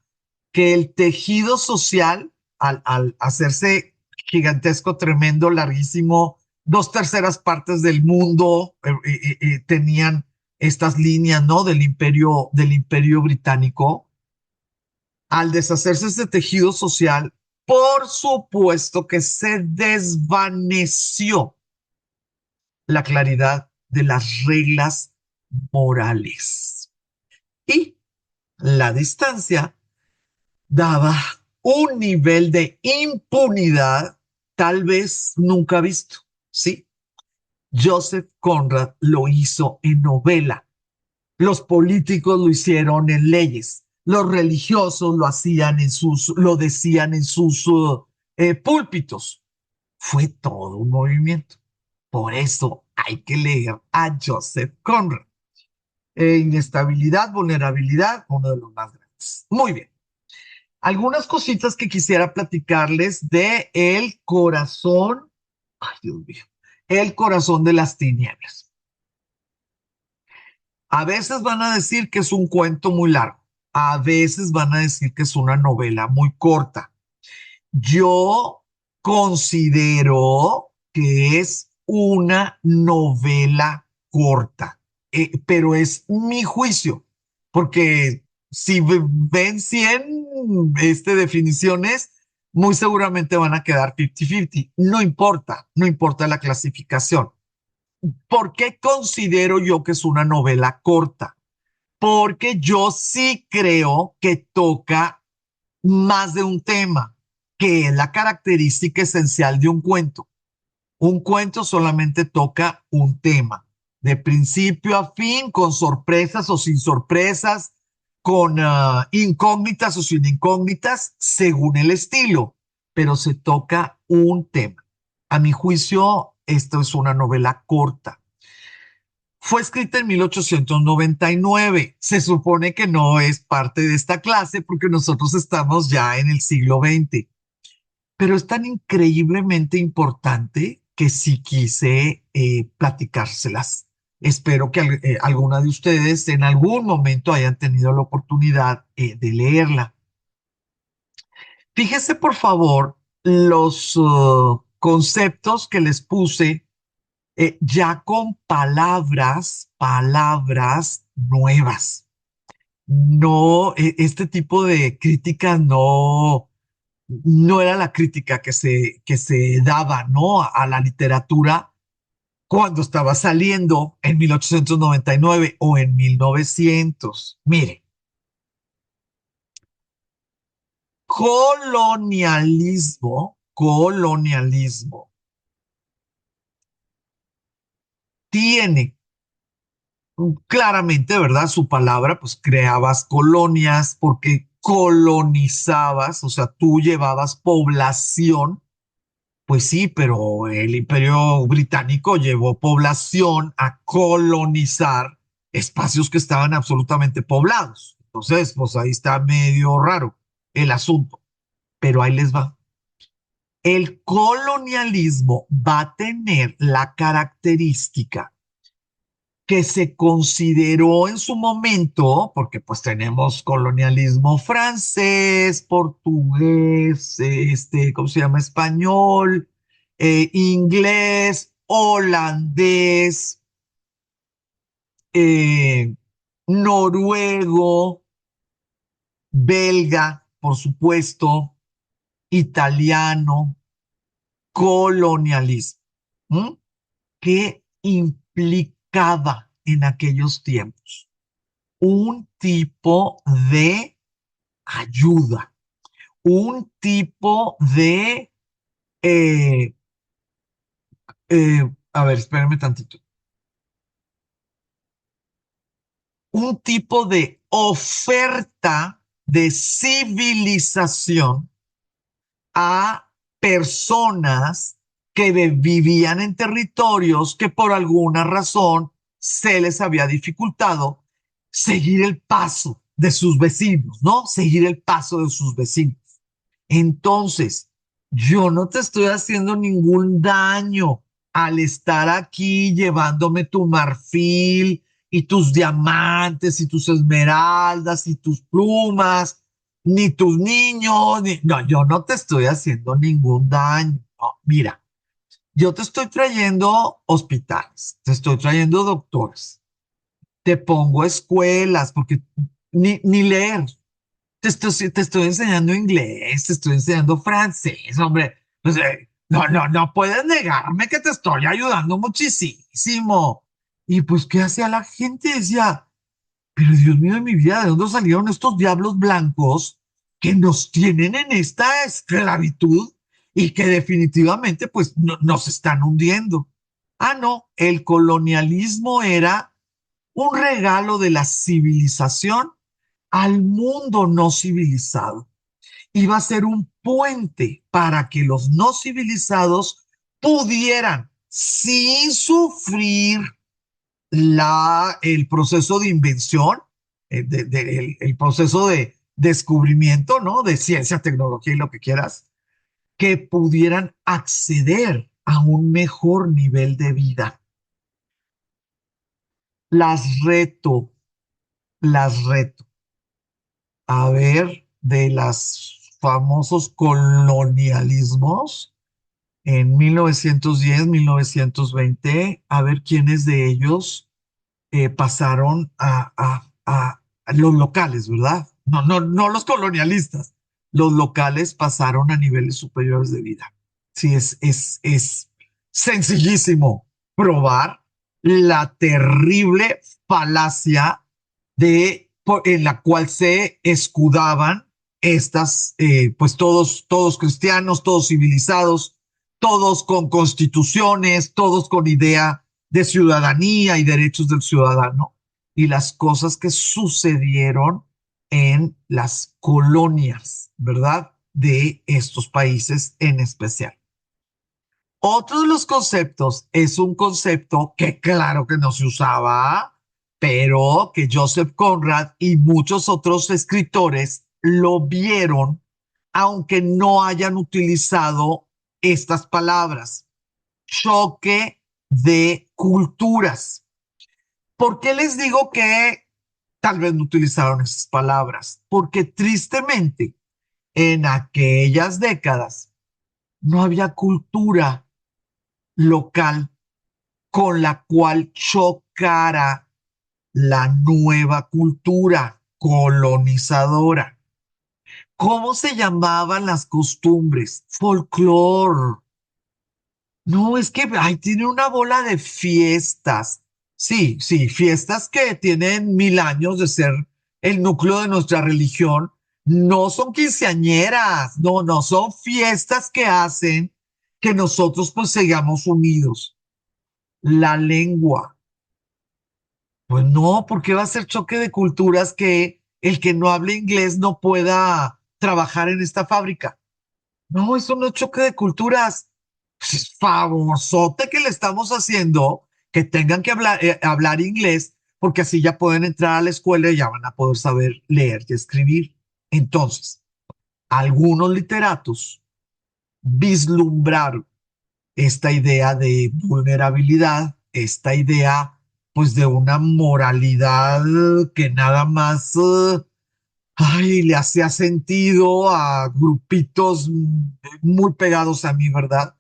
que el tejido social, al hacerse gigantesco, tremendo, larguísimo, dos terceras partes del mundo tenían estas líneas, ¿no? Del imperio británico. Al deshacerse ese tejido social, por supuesto que se desvaneció la claridad de las reglas morales. Y la distancia daba un nivel de impunidad tal vez nunca visto. Sí, Joseph Conrad lo hizo en novela. Los políticos lo hicieron en leyes. Los religiosos lo decían en sus púlpitos. Fue todo un movimiento. Por eso hay que leer a Joseph Conrad. Inestabilidad, vulnerabilidad, uno de los más grandes. Muy bien. Algunas cositas que quisiera platicarles de El corazón, ay Dios mío, El corazón de las tinieblas. A veces van a decir que es un cuento muy largo, a veces van a decir que es una novela muy corta. Yo considero que es una novela corta. Pero es mi juicio, porque si ven 100 definiciones, muy seguramente van a quedar 50-50. No importa, no importa la clasificación. ¿Por qué considero yo que es una novela corta? Porque yo sí creo que toca más de un tema, que es la característica esencial de un cuento. Un cuento solamente toca un tema, de principio a fin, con sorpresas o sin sorpresas, con incógnitas o sin incógnitas, según el estilo, pero se toca un tema. A mi juicio, esto es una novela corta. Fue escrita en 1899. Se supone que no es parte de esta clase porque nosotros estamos ya en el siglo XX, pero es tan increíblemente importante que sí quise platicárselas. Espero que alguna de ustedes en algún momento hayan tenido la oportunidad de leerla. Fíjese, por favor, los conceptos que les puse ya con palabras nuevas. No, este tipo de críticas no era la crítica que se daba, ¿no? A la literatura cuando estaba saliendo en 1899 o en 1900. Mire, colonialismo tiene claramente, ¿verdad? Su palabra, pues creabas colonias porque colonizabas, o sea, tú llevabas población. Pues sí, pero el Imperio Británico llevó población a colonizar espacios que estaban absolutamente poblados. Entonces, pues ahí está medio raro el asunto, pero ahí les va. El colonialismo va a tener la característica que se consideró en su momento, porque pues tenemos colonialismo francés, portugués, ¿cómo se llama? Español, inglés, holandés, eh, noruego, belga, por supuesto, italiano, colonialismo. ¿Mm? ¿Qué implicaba en aquellos tiempos? Un tipo de ayuda, un tipo de, eh, a ver, espérenme tantito, un tipo de oferta de civilización a personas que vivían en territorios que por alguna razón se les había dificultado seguir el paso de sus vecinos, ¿no? Seguir el paso de sus vecinos. Entonces, yo no te estoy haciendo ningún daño al estar aquí llevándome tu marfil y tus diamantes y tus esmeraldas y tus plumas, ni tus niños, no, yo no te estoy haciendo ningún daño. No, mira, yo te estoy trayendo hospitales, te estoy trayendo doctores, te pongo escuelas, porque ni leer, te estoy enseñando inglés, te estoy enseñando francés, hombre. Pues, no puedes negarme que te estoy ayudando muchísimo. Y pues, ¿qué hacía la gente? Decía, pero Dios mío de mi vida, ¿de dónde salieron estos diablos blancos que nos tienen en esta esclavitud y que definitivamente, pues, nos están hundiendo? Ah, no, el colonialismo era un regalo de la civilización al mundo no civilizado. Iba a ser un puente para que los no civilizados pudieran, sin sufrir el proceso de invención, el proceso de descubrimiento, ¿no? De ciencia, tecnología y lo que quieras, que pudieran acceder a un mejor nivel de vida. Las reto, las reto a ver de los famosos colonialismos. en 1910, 1920, a ver quiénes de ellos pasaron a los locales, ¿verdad? No, no, no los colonialistas. Los locales pasaron a niveles superiores de vida. Sí, es sencillísimo probar la terrible falacia en la cual se escudaban estas, pues todos cristianos, todos civilizados, todos con constituciones, todos con idea de ciudadanía y derechos del ciudadano, y las cosas que sucedieron en las colonias, ¿verdad? De estos países en especial. Otro de los conceptos es un concepto que claro que no se usaba, pero que Joseph Conrad y muchos otros escritores lo vieron, aunque no hayan utilizado estas palabras. Choque de culturas. ¿Por qué les digo que tal vez no utilizaron esas palabras? Porque tristemente en aquellas décadas no había cultura local con la cual chocara la nueva cultura colonizadora. ¿Cómo se llamaban las costumbres? Folclore. No, es que ay, tiene una bola de fiestas. Sí, sí, fiestas que tienen 1000 años de ser el núcleo de nuestra religión. No son quinceañeras, no, no, son fiestas que hacen que nosotros pues sigamos unidos. La lengua. Pues no, porque va a ser choque de culturas que el que no hable inglés no pueda trabajar en esta fábrica. No, eso no es choque de culturas. Pues, favorzote que le estamos haciendo que tengan que hablar inglés, porque así ya pueden entrar a la escuela y ya van a poder saber leer y escribir. Entonces, algunos literatos vislumbraron esta idea de vulnerabilidad, esta idea pues de una moralidad que nada más ay, le hacía sentido a grupitos muy pegados a mí, ¿verdad?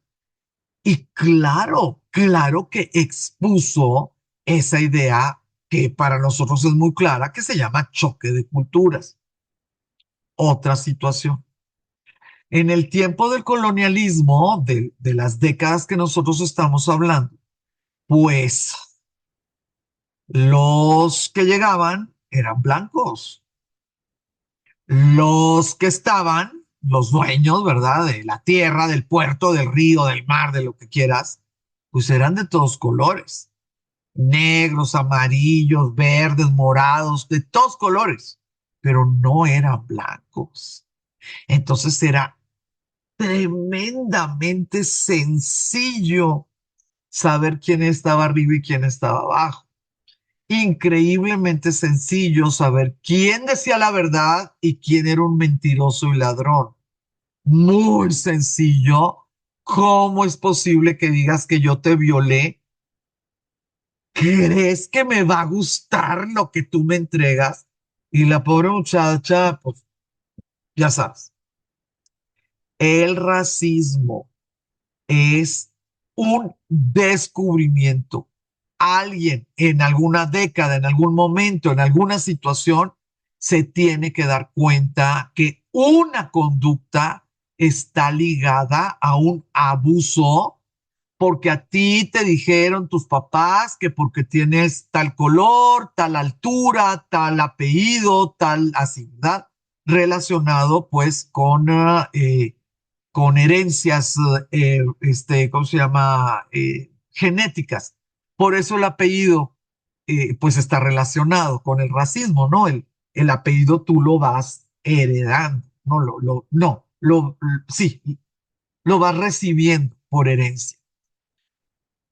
Y claro, claro que expuso esa idea que para nosotros es muy clara, que se llama choque de culturas. Otra situación. En el tiempo del colonialismo, de las décadas que nosotros estamos hablando, pues los que llegaban eran blancos. Los que estaban, los dueños, ¿verdad? De la tierra, del puerto, del río, del mar, de lo que quieras, pues eran de todos colores. Negros, amarillos, verdes, morados, de todos colores, pero no eran blancos. Entonces era tremendamente sencillo saber quién estaba arriba y quién estaba abajo. Increíblemente sencillo saber quién decía la verdad y quién era un mentiroso y ladrón. Muy sencillo. ¿Cómo es posible que digas que yo te violé? ¿Crees que me va a gustar lo que tú me entregas? Y la pobre muchacha, pues ya sabes, el racismo es un descubrimiento. Alguien en alguna década, en algún momento, en alguna situación, se tiene que dar cuenta que una conducta está ligada a un abuso porque a ti te dijeron tus papás que porque tienes tal color, tal altura, tal apellido, tal así, ¿verdad? Relacionado pues con herencias, ¿cómo se llama? Genéticas. Por eso el apellido, pues está relacionado con el racismo, ¿no? El apellido tú lo vas heredando, no, no, sí, lo vas recibiendo por herencia.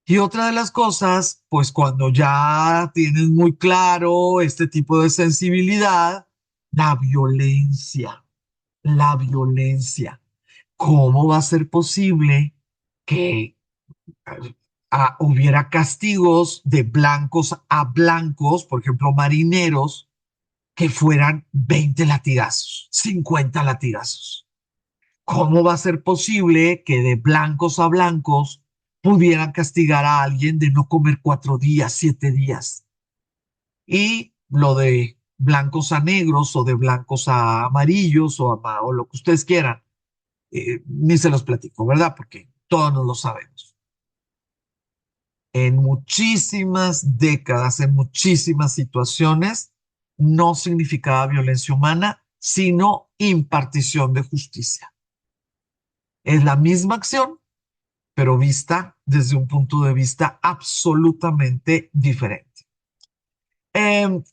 Y otra de las cosas, pues cuando ya tienes muy claro este tipo de sensibilidad, la violencia, la violencia. ¿Cómo va a ser posible que hubiera castigos de blancos a blancos, por ejemplo, marineros, que fueran 20 latigazos, 50 latigazos? ¿Cómo va a ser posible que de blancos a blancos pudieran castigar a alguien de no comer 4 días, 7 días? Y lo de blancos a negros o de blancos a amarillos o lo que ustedes quieran, ni se los platico, ¿verdad? Porque todos nos lo sabemos. En muchísimas décadas, en muchísimas situaciones, no significaba violencia humana, sino impartición de justicia. Es la misma acción, pero vista desde un punto de vista absolutamente diferente.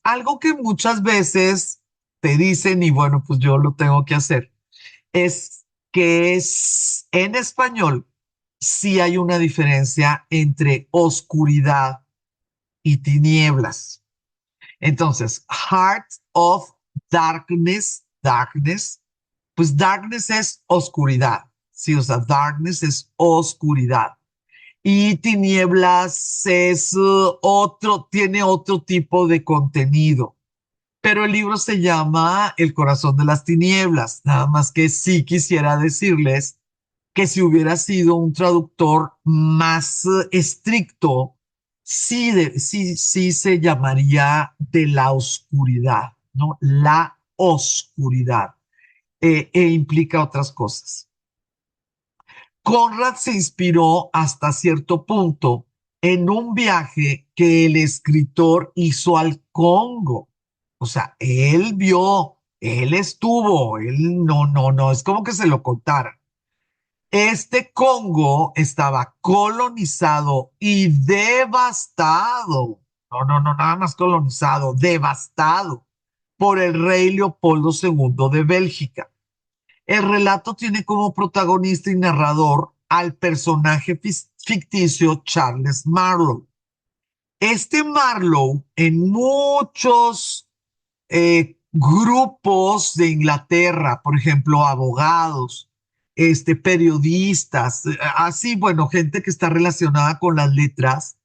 Algo que muchas veces te dicen, y bueno, pues yo lo tengo que hacer, es que en español sí hay una diferencia entre oscuridad y tinieblas. Entonces, Heart of Darkness, darkness, pues darkness es oscuridad, sí, o sea, darkness es oscuridad. Y tinieblas es tiene otro tipo de contenido. Pero el libro se llama El corazón de las tinieblas. Nada más que sí quisiera decirles que si hubiera sido un traductor más estricto, sí se llamaría de la oscuridad, ¿no? La oscuridad. E implica otras cosas. Conrad se inspiró hasta cierto punto en un viaje que el escritor hizo al Congo. O sea, él vio, él estuvo, él no, es como que se lo contara. Este Congo estaba colonizado y devastado. No, nada más colonizado, devastado por el rey Leopoldo II de Bélgica. El relato tiene como protagonista y narrador al personaje ficticio Charles Marlowe. Este Marlowe en muchos grupos de Inglaterra, por ejemplo, abogados, periodistas, así, bueno, gente que está relacionada con las letras,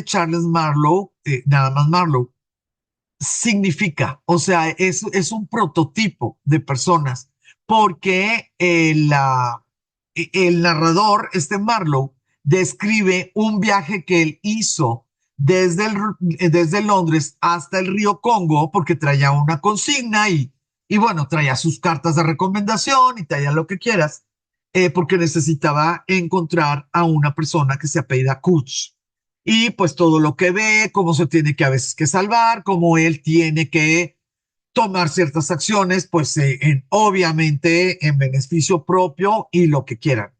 Charles Marlowe, nada más Marlowe, significa, o sea, es un prototipo de personas, porque el narrador, Marlowe, describe un viaje que él hizo desde Londres hasta el río Congo, porque traía una consigna y bueno, traía sus cartas de recomendación y traía lo que quieras, porque necesitaba encontrar a una persona que se apellida Kuch y pues todo lo que ve, cómo se tiene que a veces que salvar, cómo él tiene que tomar ciertas acciones, pues obviamente en beneficio propio y lo que quieran.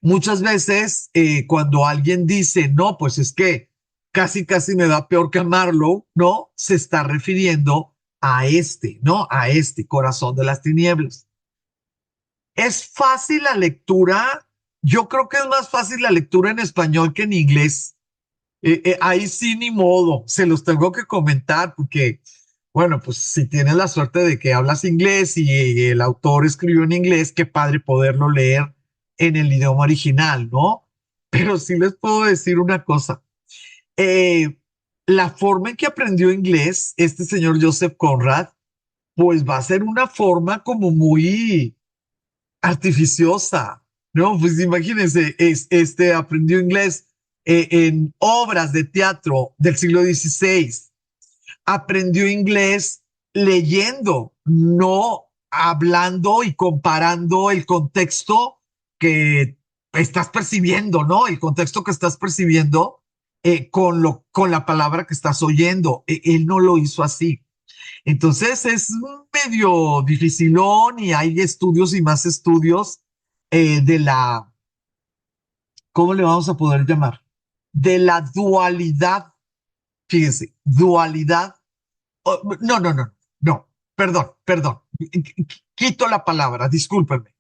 Muchas veces cuando alguien dice, no, pues es que casi me va peor que Marlowe, no, se está refiriendo a ¿no? A corazón de las tinieblas. Es fácil la lectura, yo creo que es más fácil la lectura en español que en inglés. Ahí sí, ni modo, se los tengo que comentar porque, bueno, pues si tienes la suerte de que hablas inglés y el autor escribió en inglés, qué padre poderlo leer en el idioma original, ¿no? Pero sí les puedo decir una cosa. Eh, la forma en que aprendió inglés este señor Joseph Conrad, pues va a ser una forma como muy artificiosa, ¿no? Pues imagínense, aprendió inglés en obras de teatro del siglo XVI, aprendió inglés leyendo, no hablando y comparando el contexto que estás percibiendo, ¿no? El contexto que estás percibiendo con la palabra que estás oyendo. Él no lo hizo así. Entonces es medio dificilón y hay estudios y más estudios de ¿cómo le vamos a poder llamar? De la dualidad, fíjense, dualidad. No, perdón. Quito la palabra, discúlpenme.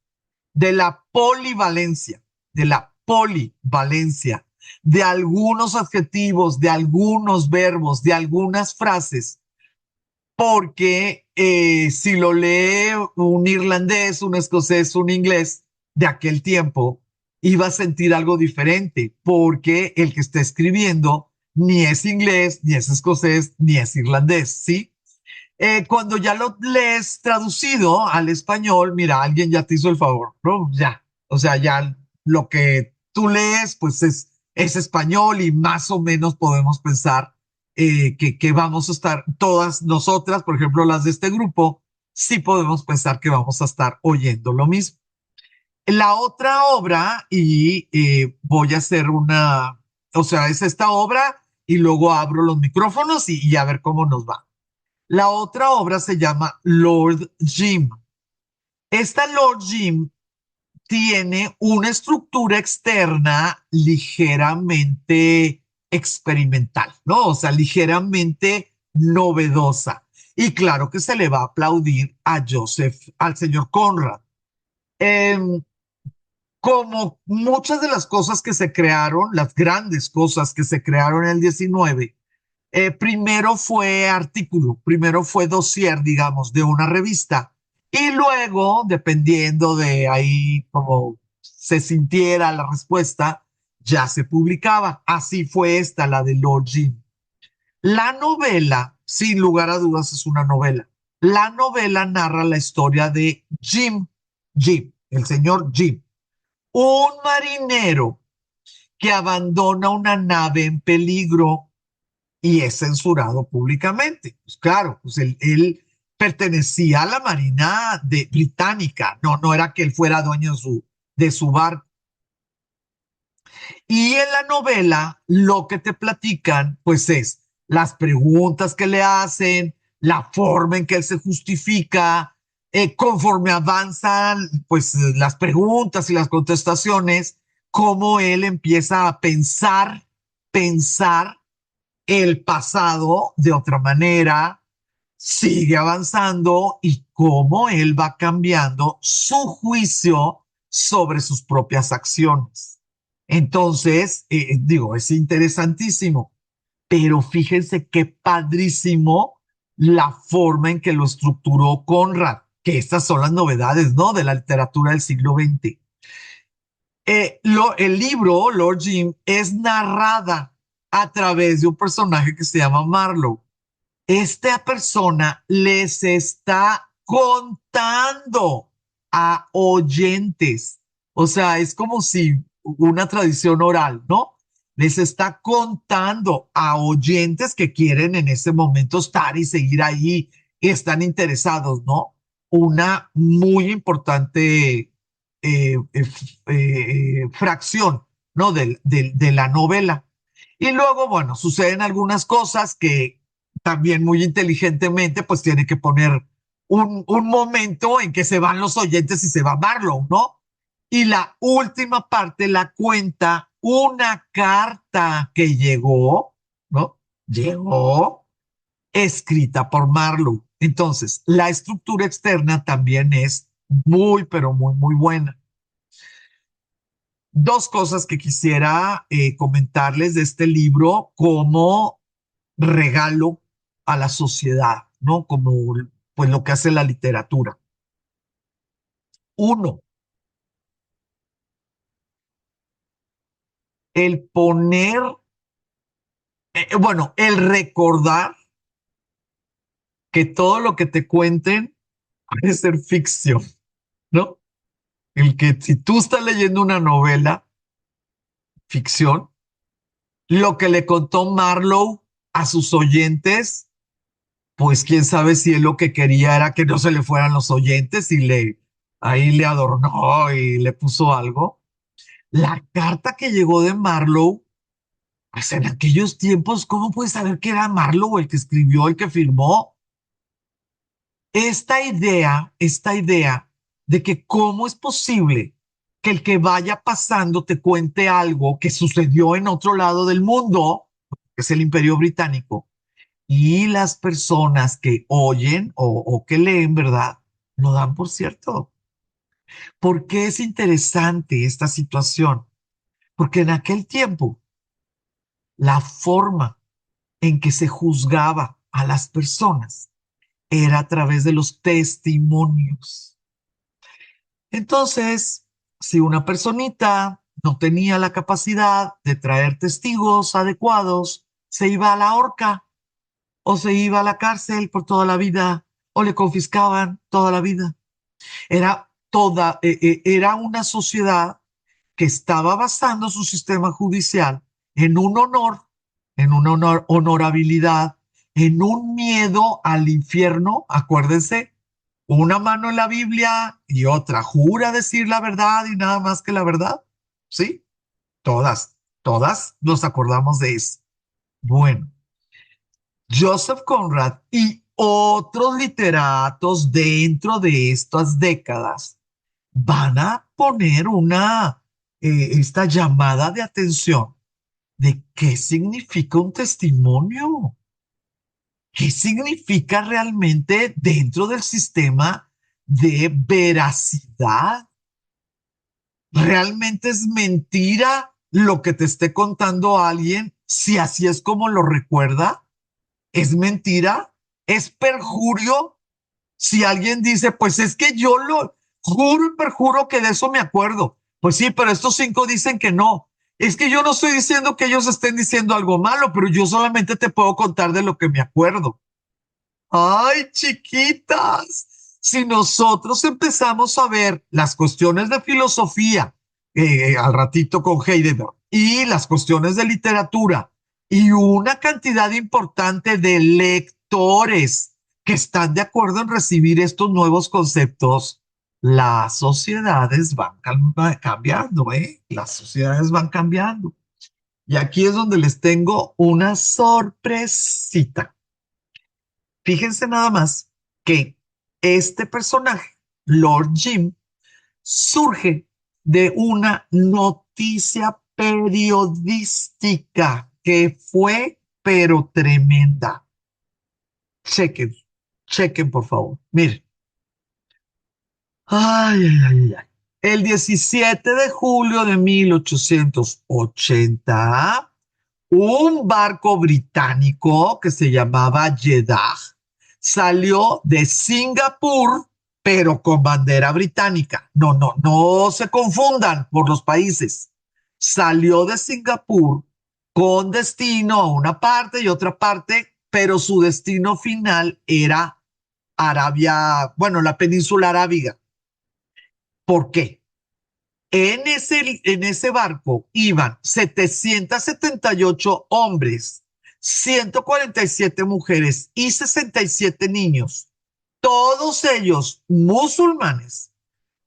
De la polivalencia, de la polivalencia, de algunos adjetivos, de algunos verbos, de algunas frases porque si lo lee un irlandés, un escocés, un inglés de aquel tiempo, iba a sentir algo diferente, porque el que está escribiendo ni es inglés, ni es escocés, ni es irlandés, ¿sí? Cuando ya lo lees traducido al español, mira, alguien ya te hizo el favor, ¿no? Ya, o sea, ya lo que tú lees, pues es español y más o menos podemos pensar que vamos a estar, todas nosotras, por ejemplo, las de este grupo, sí podemos pensar que vamos a estar oyendo lo mismo. La otra obra, y voy a hacer una, o sea, es esta obra y luego abro los micrófonos y a ver cómo nos va. La otra obra se llama Lord Jim. Esta Lord Jim tiene una estructura externa ligeramente experimental, ¿no? O sea, ligeramente novedosa. Y claro que se le va a aplaudir a Joseph, al señor Conrad. Eh, Como muchas de las cosas que se crearon, las grandes cosas que se crearon en el 19, primero fue artículo, primero fue dossier, digamos, de una revista. Y luego, dependiendo de ahí como se sintiera la respuesta, ya se publicaba. Así fue esta, la de Lord Jim. La novela, sin lugar a dudas, es una novela. La novela narra la historia de Jim, el señor Jim, un marinero que abandona una nave en peligro y es censurado públicamente. Pues claro, pues él pertenecía a la Marina británica, no era que él fuera dueño de su barco. Y en la novela lo que te platican, pues es las preguntas que le hacen, la forma en que él se justifica, conforme avanzan, pues las preguntas y las contestaciones, cómo él empieza a pensar el pasado de otra manera, sigue avanzando y cómo él va cambiando su juicio sobre sus propias acciones. Entonces, digo, es interesantísimo, pero fíjense qué padrísimo la forma en que lo estructuró Conrad, que estas son las novedades, ¿no? De la literatura del siglo XX. El libro, Lord Jim, es narrada a través de un personaje que se llama Marlowe. Esta persona les está contando a oyentes. O sea, es como si una tradición oral, ¿no? Les está contando a oyentes que quieren en ese momento estar y seguir ahí y están interesados, ¿no? Una muy importante fracción, ¿no? De la novela. Y luego, bueno, suceden algunas cosas que también muy inteligentemente, pues tiene que poner un momento en que se van los oyentes y se va Marlowe, ¿no? Y la última parte la cuenta una carta que llegó, ¿no? Llegó escrita por Marlowe. Entonces, la estructura externa también es muy, pero muy, muy buena. Dos cosas que quisiera comentarles de este libro como regalo a la sociedad, ¿no? Como pues lo que hace la literatura. Uno, el poner, bueno, el recordar que todo lo que te cuenten puede ser ficción, ¿no? El que si tú estás leyendo una novela, ficción, lo que le contó Marlowe a sus oyentes, pues quién sabe si él lo que quería era que no se le fueran los oyentes y ahí le adornó y le puso algo. La carta que llegó de Marlowe, pues en aquellos tiempos, ¿cómo puedes saber que era Marlowe el que escribió, el que firmó? Esta idea de que cómo es posible que el que vaya pasando te cuente algo que sucedió en otro lado del mundo, que es el Imperio Británico, y las personas que oyen o que leen, ¿verdad? Lo dan por cierto. ¿Por qué es interesante esta situación? Porque en aquel tiempo, la forma en que se juzgaba a las personas era a través de los testimonios. Entonces, si una personita no tenía la capacidad de traer testigos adecuados, se iba a la horca. o se iba a la cárcel por toda la vida, o le confiscaban toda la vida. Era una sociedad que estaba basando su sistema judicial en un honor, en una honorabilidad, en un miedo al infierno. Acuérdense, una mano en la Biblia y otra jura decir la verdad y nada más que la verdad. ¿Sí? Todas nos acordamos de eso. Bueno, Joseph Conrad y otros literatos dentro de estas décadas van a poner esta llamada de atención de qué significa un testimonio, qué significa realmente dentro del sistema de veracidad. ¿Realmente es mentira lo que te esté contando alguien si así es como lo recuerda? ¿Es mentira? ¿Es perjurio? Si alguien dice, pues es que yo lo juro y perjuro que de eso me acuerdo. Pues sí, pero estos 5 dicen que no. Es que yo no estoy diciendo que ellos estén diciendo algo malo, pero yo solamente te puedo contar de lo que me acuerdo. Ay, chiquitas, si nosotros empezamos a ver las cuestiones de filosofía, al ratito con Heidegger, y las cuestiones de literatura, y una cantidad importante de lectores que están de acuerdo en recibir estos nuevos conceptos, las sociedades van cambiando, ¿eh? Las sociedades van cambiando. Y aquí es donde les tengo una sorpresita. Fíjense nada más que este personaje, Lord Jim, surge de una noticia periodística que fue, pero tremenda. Chequen, chequen, por favor. Miren. Ay, ay, ay, ay. El 17 de julio de 1880, un barco británico que se llamaba Jeddah salió de Singapur, pero con bandera británica. No, no, no se confundan por los países. Salió de Singapur con destino a una parte y otra parte, pero su destino final era Arabia, bueno, la península arábiga. ¿Por qué? En ese barco iban 778 hombres, 147 mujeres y 67 niños, todos ellos musulmanes,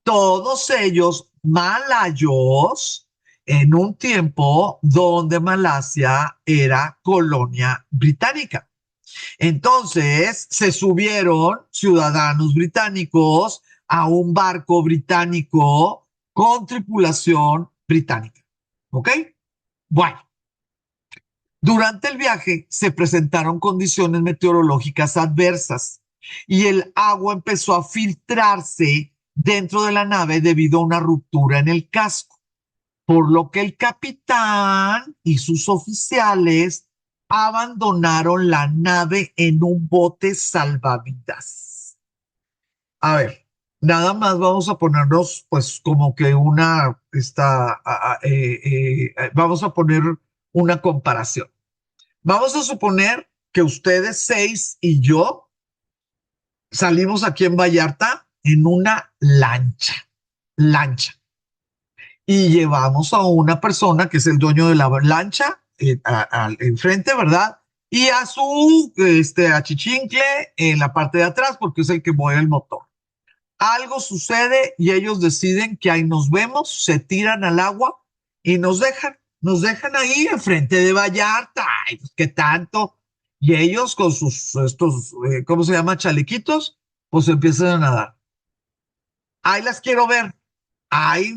todos ellos malayos, en un tiempo donde Malasia era colonia británica. Entonces se subieron ciudadanos británicos a un barco británico con tripulación británica. ¿Ok? Bueno, durante el viaje se presentaron condiciones meteorológicas adversas y el agua empezó a filtrarse dentro de la nave debido a una ruptura en el casco, por lo que el capitán y sus oficiales abandonaron la nave en un bote salvavidas. A ver, nada más vamos a ponernos, pues, como que vamos a poner una comparación. Vamos a suponer que ustedes 6 y yo salimos aquí en Vallarta en una lancha, y llevamos a una persona que es el dueño de la lancha enfrente, ¿verdad? Y a su achichincle en la parte de atrás, porque es el que mueve el motor. Algo sucede y ellos deciden que ahí nos vemos, se tiran al agua y nos dejan ahí enfrente de Vallarta. Ay, pues, ¿qué tanto? Y ellos con ¿cómo se llama? Chalequitos, pues empiezan a nadar. Ahí las quiero ver. Ahí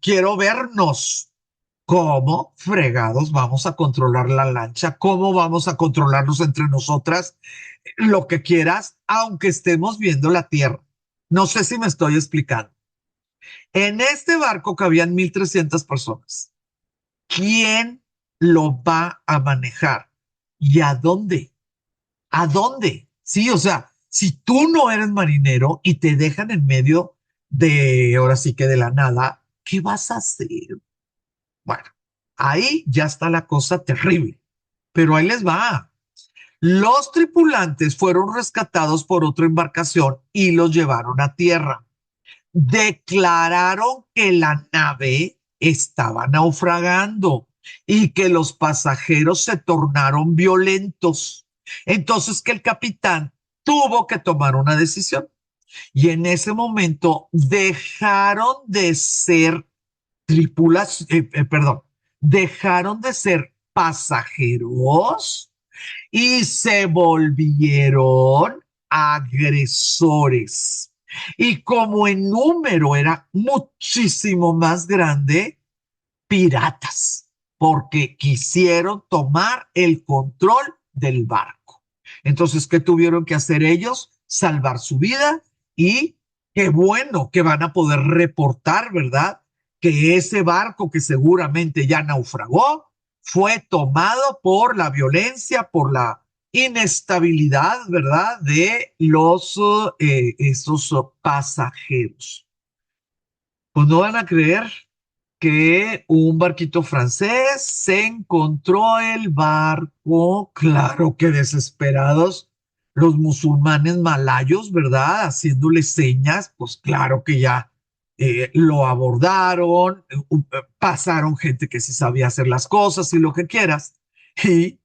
quiero vernos. ¿Cómo fregados vamos a controlar la lancha? ¿Cómo vamos a controlarnos entre nosotras? Lo que quieras, aunque estemos viendo la tierra. No sé si me estoy explicando. En este barco cabían 1,300 personas. ¿Quién lo va a manejar? ¿Y a dónde? ¿A dónde? Sí, o sea, si tú no eres marinero y te dejan en medio ahora sí que de la nada, ¿qué vas a hacer? Bueno, ahí ya está la cosa terrible, pero ahí les va. Los tripulantes fueron rescatados por otra embarcación y los llevaron a tierra. Declararon que la nave estaba naufragando y que los pasajeros se tornaron violentos. Entonces que el capitán tuvo que tomar una decisión y en ese momento dejaron de ser perdón, dejaron de ser pasajeros y se volvieron agresores. Y como en número era muchísimo más grande, piratas, porque quisieron tomar el control del barco. Entonces, ¿qué tuvieron que hacer ellos? Salvar su vida y qué bueno que van a poder reportar, ¿verdad? Que ese barco que seguramente ya naufragó fue tomado por la violencia, por la inestabilidad, ¿verdad? De esos pasajeros. Pues no van a creer que un barquito francés se encontró el barco, claro que desesperados, los musulmanes malayos, ¿verdad? Haciéndole señas, pues claro que ya lo abordaron, pasaron gente que sí sabía hacer las cosas y lo que quieras, y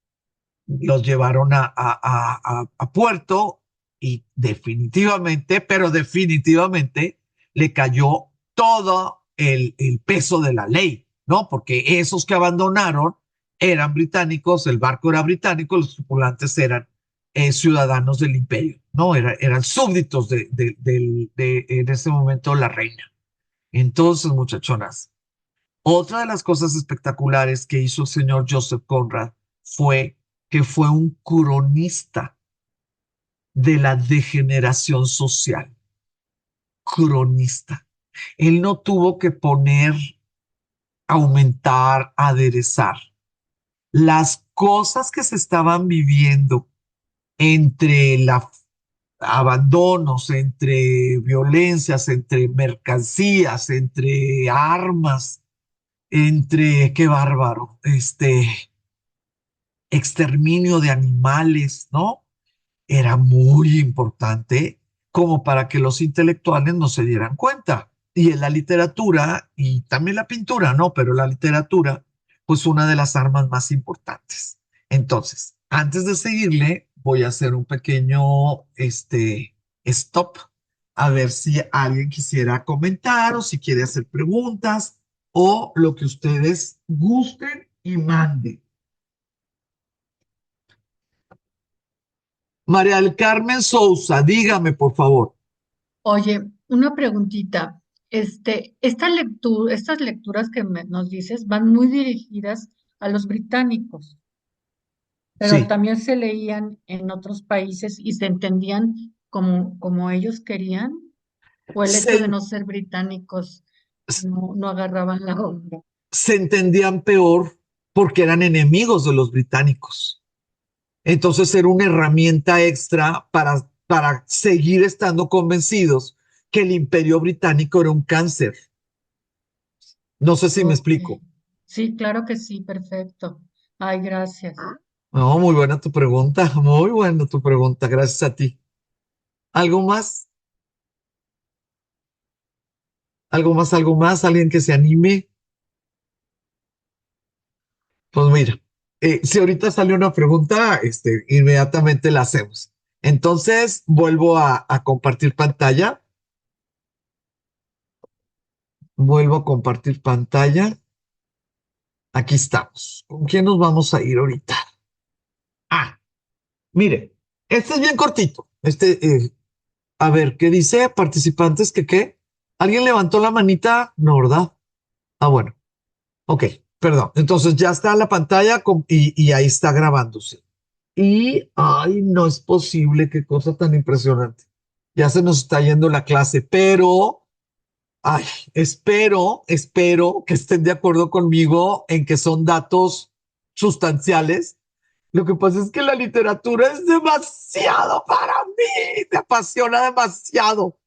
los llevaron a puerto y definitivamente, pero definitivamente le cayó todo el peso de la ley, ¿no? Porque esos que abandonaron eran británicos, el barco era británico, los tripulantes eran ciudadanos del imperio, ¿no? Eran súbditos en ese momento la reina. Entonces, muchachonas, otra de las cosas espectaculares que hizo el señor Joseph Conrad fue que fue un cronista de la degeneración social. Cronista. Él no tuvo que poner, aumentar, aderezar. Las cosas que se estaban viviendo entre abandonos, entre violencias, entre mercancías, entre armas, entre, qué bárbaro, exterminio de animales, ¿no? Era muy importante como para que los intelectuales no se dieran cuenta. Y en la literatura y también la pintura, ¿no? Pero la literatura, pues una de las armas más importantes. Entonces, antes de seguirle, voy a hacer un pequeño, stop, a ver si alguien quisiera comentar o si quiere hacer preguntas o lo que ustedes gusten y manden. María del Carmen Sousa, dígame, por favor. Oye, una preguntita. Estas lecturas que nos dices van muy dirigidas a los británicos, pero Sí. también se leían en otros países y se entendían como ellos querían, o el hecho de Se, no ser británicos no agarraban la onda. se entendían peor porque eran enemigos de los británicos. Entonces era una herramienta extra para seguir estando convencidos que el imperio británico era un cáncer. No sé si me Ok. explico. Sí, claro que sí, perfecto. Ay, gracias. No, muy buena tu pregunta, muy buena tu pregunta, gracias a ti. ¿Algo más? ¿Algo más? ¿Algo más? ¿Alguien que se anime? Pues mira, si ahorita sale una pregunta, inmediatamente la hacemos. Entonces, vuelvo a compartir pantalla. Vuelvo a compartir pantalla. Aquí estamos. ¿Con quién nos vamos a ir ahorita? Ah, mire, este es bien cortito. A ver, ¿qué dice? Participantes que qué. ¿Alguien levantó la manita? No, ¿verdad? Ah, bueno. Ok, perdón. Entonces ya está la pantalla y ahí está grabándose. Y, ay, no es posible, qué cosa tan impresionante. Ya se nos está yendo la clase, pero, ay, espero que estén de acuerdo conmigo en que son datos sustanciales. Lo que pasa es que la literatura es demasiado para mí, me apasiona demasiado.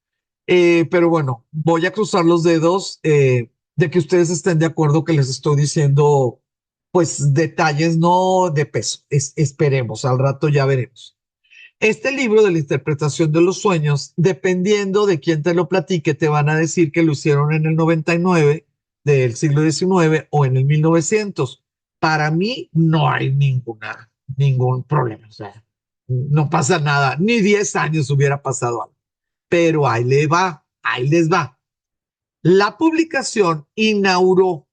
Pero bueno, voy a cruzar los dedos de que ustedes estén de acuerdo que les estoy diciendo pues detalles no de peso. Esperemos, al rato ya veremos. Este libro de la interpretación de los sueños, dependiendo de quién te lo platique, te van a decir que lo hicieron en el 99 del siglo XIX o en el 1900. Para mí no hay ningún problema. O sea, no pasa nada. Ni 10 años hubiera pasado algo. Pero ahí les va. La publicación inauguró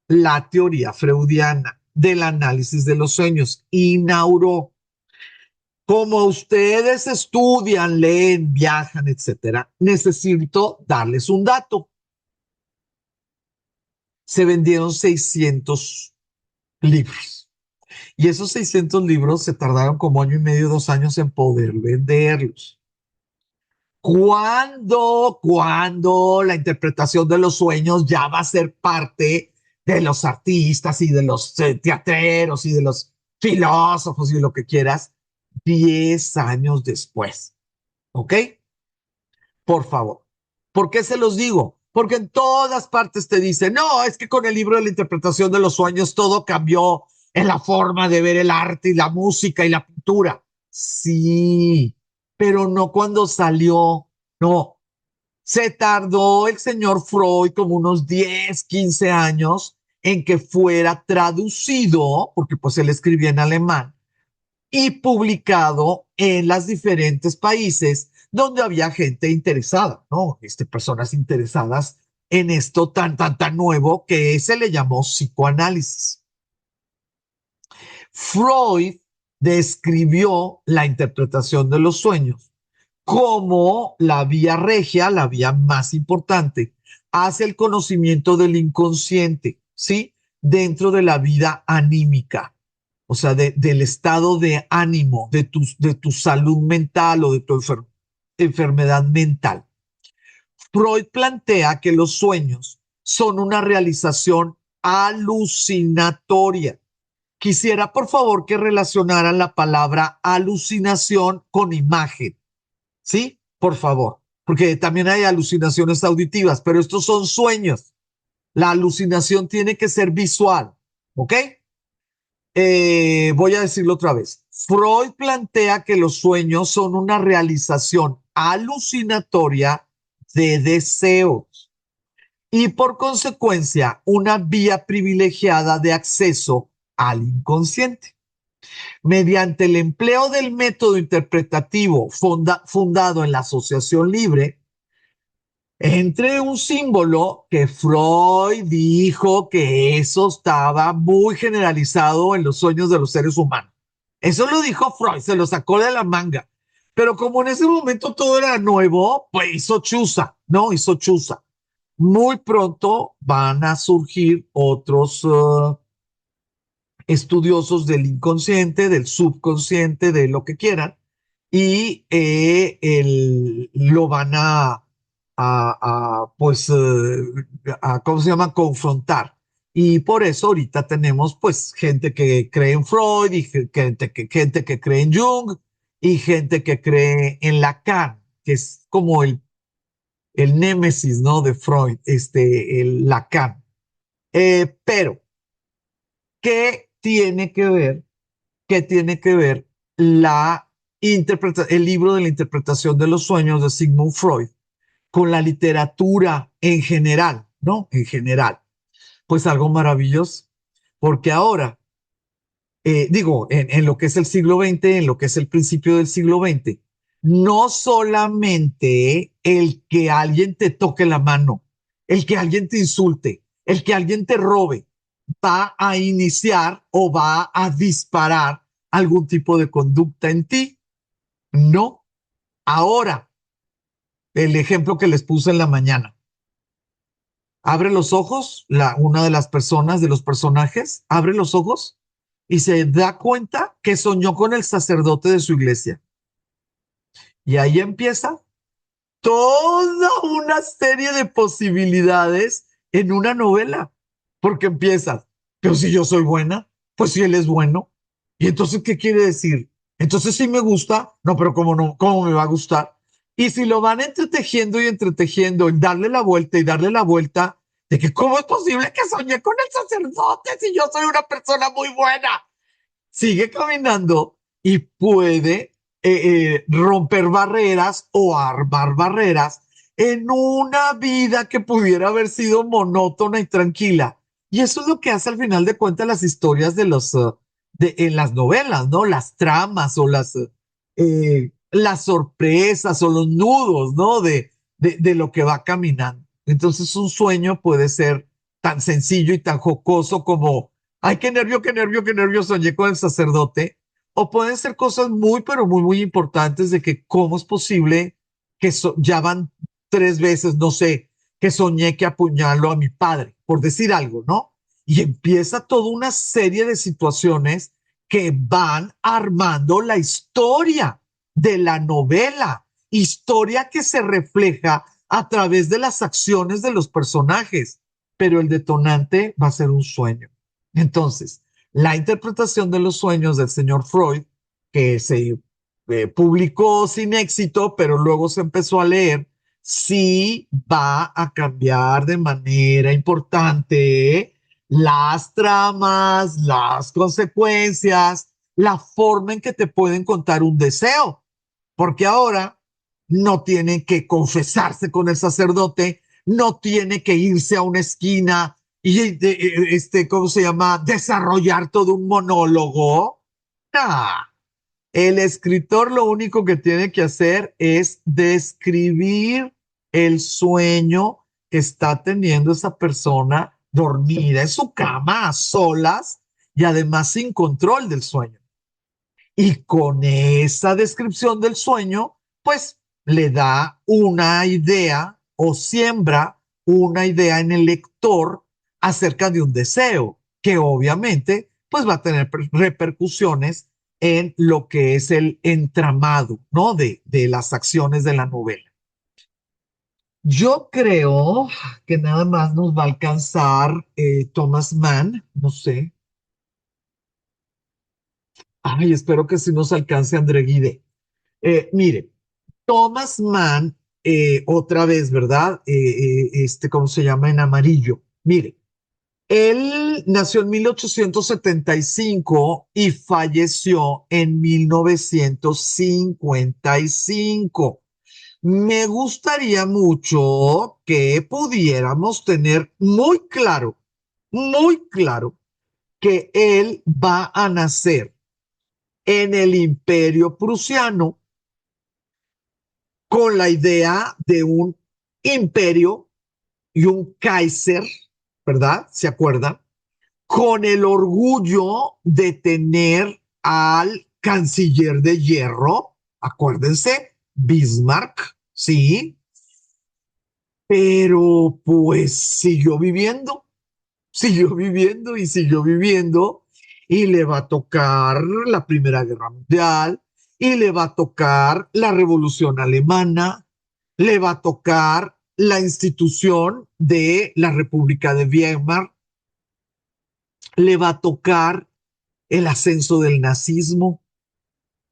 la teoría freudiana del análisis de los sueños. Inauguró. Como ustedes estudian, leen, viajan, etcétera, necesito darles un dato. Se vendieron 600 libros. Y esos 600 libros se tardaron como año y medio, 2 años en poder venderlos. ¿Cuándo la interpretación de los sueños ya va a ser parte de los artistas y de los teatreros y de los filósofos y lo que quieras? 10 años después. ¿Ok? Por favor. ¿Por qué se los digo? Porque en todas partes te dicen, no, es que con el libro de la interpretación de los sueños todo cambió en la forma de ver el arte y la música y la pintura. Sí, pero no cuando salió, no. Se tardó el señor Freud como unos 10, 15 años en que fuera traducido, porque pues él escribía en alemán, y publicado en los diferentes países donde había gente interesada, ¿no? Personas interesadas en esto tan nuevo que se le llamó psicoanálisis. Freud describió la interpretación de los sueños como la vía regia, la vía más importante, hacia el conocimiento del inconsciente, ¿sí? Dentro de la vida anímica, o sea, del estado de ánimo, de tu salud mental o de tu enfermedad mental. Freud plantea que los sueños son una realización alucinatoria. Quisiera, por favor, que relacionaran la palabra alucinación con imagen. ¿Sí? Por favor. Porque también hay alucinaciones auditivas, pero estos son sueños. La alucinación tiene que ser visual. ¿Ok? Voy a decirlo otra vez. Freud plantea que los sueños son una realización alucinatoria de deseos y por consecuencia una vía privilegiada de acceso al inconsciente. Mediante el empleo del método interpretativo fundado en la asociación libre, entre un símbolo que Freud dijo que eso estaba muy generalizado en los sueños de los seres humanos. Eso lo dijo Freud, se lo sacó de la manga. Pero como en ese momento todo era nuevo, pues hizo chuza, ¿no? Hizo chuza. Muy pronto van a surgir otros estudiosos del inconsciente, del subconsciente, de lo que quieran, y lo van pues, ¿cómo se llama? Confrontar. Y por eso ahorita tenemos, pues, gente que cree en Freud y gente que cree en Jung y gente que cree en Lacan, que es como el némesis, ¿no? De Freud, el Lacan. Pero ¿qué tiene que ver? ¿Qué tiene que ver el libro de la interpretación de los sueños de Sigmund Freud con la literatura en general, ¿no? En general. Pues algo maravilloso, porque ahora, digo, en lo que es el siglo XX, en lo que es el principio del siglo XX, no solamente el que alguien te toque la mano, el que alguien te insulte, el que alguien te robe, va a iniciar o va a disparar algún tipo de conducta en ti. No. Ahora, el ejemplo que les puse en la mañana. Abre los ojos, una de las personas, de los personajes, abre los ojos y se da cuenta que soñó con el sacerdote de su iglesia. Y ahí empieza toda una serie de posibilidades en una novela, porque empiezas, pero si yo soy buena, pues si él es bueno, y entonces, ¿qué quiere decir? Entonces sí me gusta, no, pero ¿cómo no? ¿Cómo me va a gustar? Y si lo van entretejiendo y entretejiendo, en darle la vuelta y darle la vuelta, de que cómo es posible que soñé con el sacerdote si yo soy una persona muy buena. Sigue caminando y puede romper barreras o armar barreras en una vida que pudiera haber sido monótona y tranquila. Y eso es lo que hace al final de cuentas las historias de en las novelas, ¿no? Las tramas o las sorpresas o los nudos, ¿no? De lo que va caminando. Entonces un sueño puede ser tan sencillo y tan jocoso como ay, qué nervio, qué nervio, qué nervio, soñé con el sacerdote. O pueden ser cosas muy, pero muy, muy importantes de que cómo es posible que ya van 3 veces, no sé, que soñé que apuñalo a mi padre, por decir algo, ¿no? Y empieza toda una serie de situaciones que van armando la historia de la novela, historia que se refleja a través de las acciones de los personajes, pero el detonante va a ser un sueño. Entonces, la interpretación de los sueños del señor Freud, que se publicó sin éxito, pero luego se empezó a leer, sí va a cambiar de manera importante las tramas, las consecuencias, la forma en que te pueden contar un deseo, porque ahora no tiene que confesarse con el sacerdote, no tiene que irse a una esquina y, ¿cómo se llama? Desarrollar todo un monólogo. Nah. El escritor lo único que tiene que hacer es describir el sueño que está teniendo esa persona dormida en su cama a solas y además sin control del sueño. Y con esa descripción del sueño, pues le da una idea o siembra una idea en el lector acerca de un deseo que obviamente pues va a tener repercusiones en lo que es el entramado, ¿no? De las acciones de la novela. Yo creo que nada más nos va a alcanzar Thomas Mann, no sé. Ay, espero que sí nos alcance André Guide. Mire, Thomas Mann, otra vez, ¿verdad? ¿Cómo se llama? En amarillo. Mire, él nació en 1875 y falleció en 1955. Me gustaría mucho que pudiéramos tener muy claro, que él va a nacer en el Imperio Prusiano con la idea de un imperio y un Kaiser, ¿verdad? ¿Se acuerdan? Con el orgullo de tener al canciller de hierro, acuérdense, Bismarck, sí, pero pues siguió viviendo y siguió viviendo y le va a tocar la Primera Guerra Mundial y le va a tocar la Revolución Alemana, le va a tocar la institución de la República de Weimar, le va a tocar el ascenso del nazismo,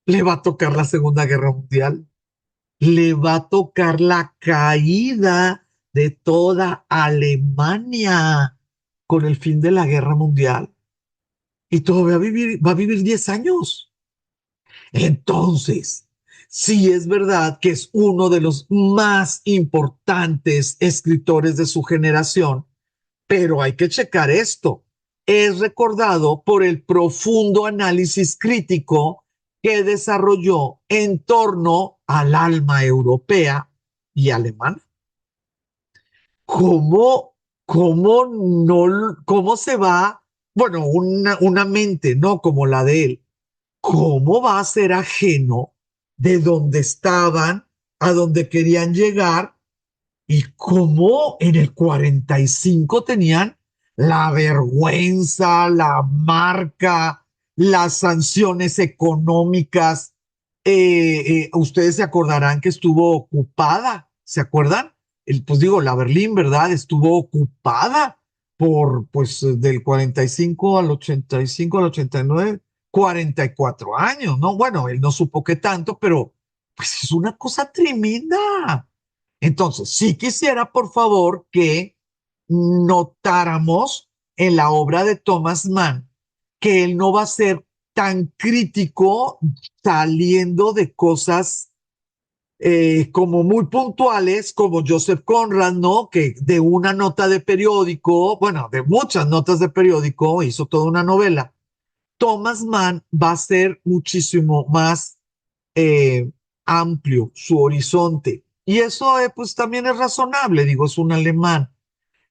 le va a tocar la Segunda Guerra Mundial, le va a tocar la caída de toda Alemania con el fin de la Guerra Mundial. Y todavía va a vivir 10 años. Entonces, sí es verdad que es uno de los más importantes escritores de su generación, pero hay que checar esto. Es recordado por el profundo análisis crítico que desarrolló en torno al alma europea y alemana. ¿Cómo, cómo se va, bueno, una mente, no como la de él, cómo va a ser ajeno de donde estaban, a donde querían llegar y cómo en el 45 tenían la vergüenza, la marca, las sanciones económicas? Ustedes se acordarán que estuvo ocupada, ¿se acuerdan? Pues digo, la Berlín, ¿verdad? Estuvo ocupada por, pues, del 45 al 85 al 89, 44 años, ¿no? Bueno, él no supo qué tanto, pero pues es una cosa tremenda. Entonces, sí quisiera, por favor, que notáramos en la obra de Thomas Mann que él no va a ser tan crítico saliendo de cosas como muy puntuales, como Joseph Conrad, ¿no? Que de una nota de periódico, bueno, de muchas notas de periódico, hizo toda una novela. Thomas Mann va a ser muchísimo más eh, amplio su horizonte. Y eso pues también es razonable, digo, es un alemán.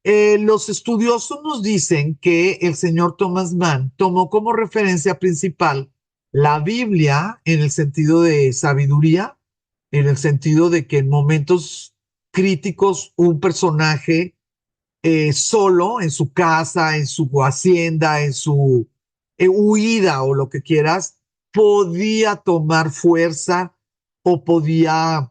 Los estudiosos nos dicen que el señor Thomas Mann tomó como referencia principal la Biblia en el sentido de sabiduría, en el sentido de que en momentos críticos un personaje solo en su casa, en su hacienda, en su huida o lo que quieras, podía tomar fuerza o podía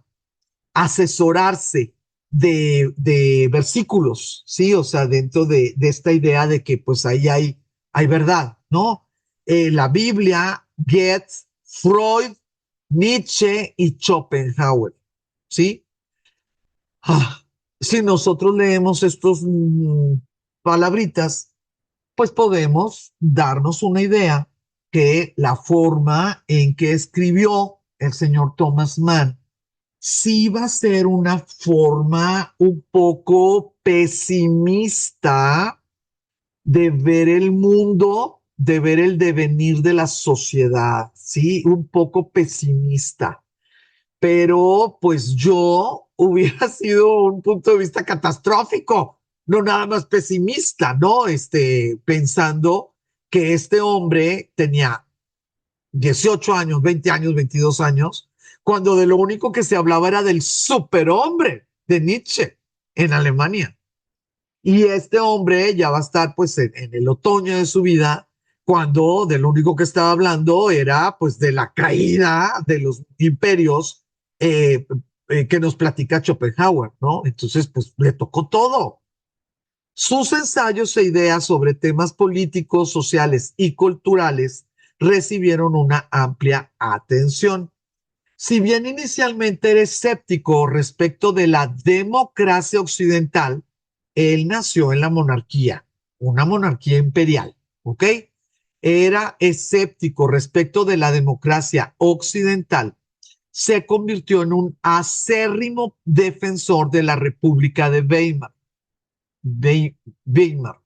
asesorarse de versículos, ¿sí? O sea, dentro de esta idea de que pues ahí hay verdad, ¿no? La Biblia, Goethe, Freud, Nietzsche y Schopenhauer, ¿sí? Ah, si nosotros leemos estos palabritas, pues podemos darnos una idea que la forma en que escribió el señor Thomas Mann sí va a ser una forma un poco pesimista de ver el mundo, de ver el devenir de la sociedad, sí, un poco pesimista. Pero pues yo hubiera sido un punto de vista catastrófico, no nada más pesimista, ¿no? Pensando que este hombre tenía 18 años, 20 años, 22 años, cuando de lo único que se hablaba era del superhombre de Nietzsche en Alemania. Y este hombre ya va a estar pues en el otoño de su vida, cuando de lo único que estaba hablando era pues de la caída de los imperios que nos platica Schopenhauer, ¿no? Entonces pues le tocó todo. Sus ensayos e ideas sobre temas políticos, sociales y culturales recibieron una amplia atención. Si bien inicialmente era escéptico respecto de la democracia occidental, él nació en la monarquía, una monarquía imperial, ¿ok? Era escéptico respecto de la democracia occidental. Se convirtió en un acérrimo defensor de la República de Weimar. Weimar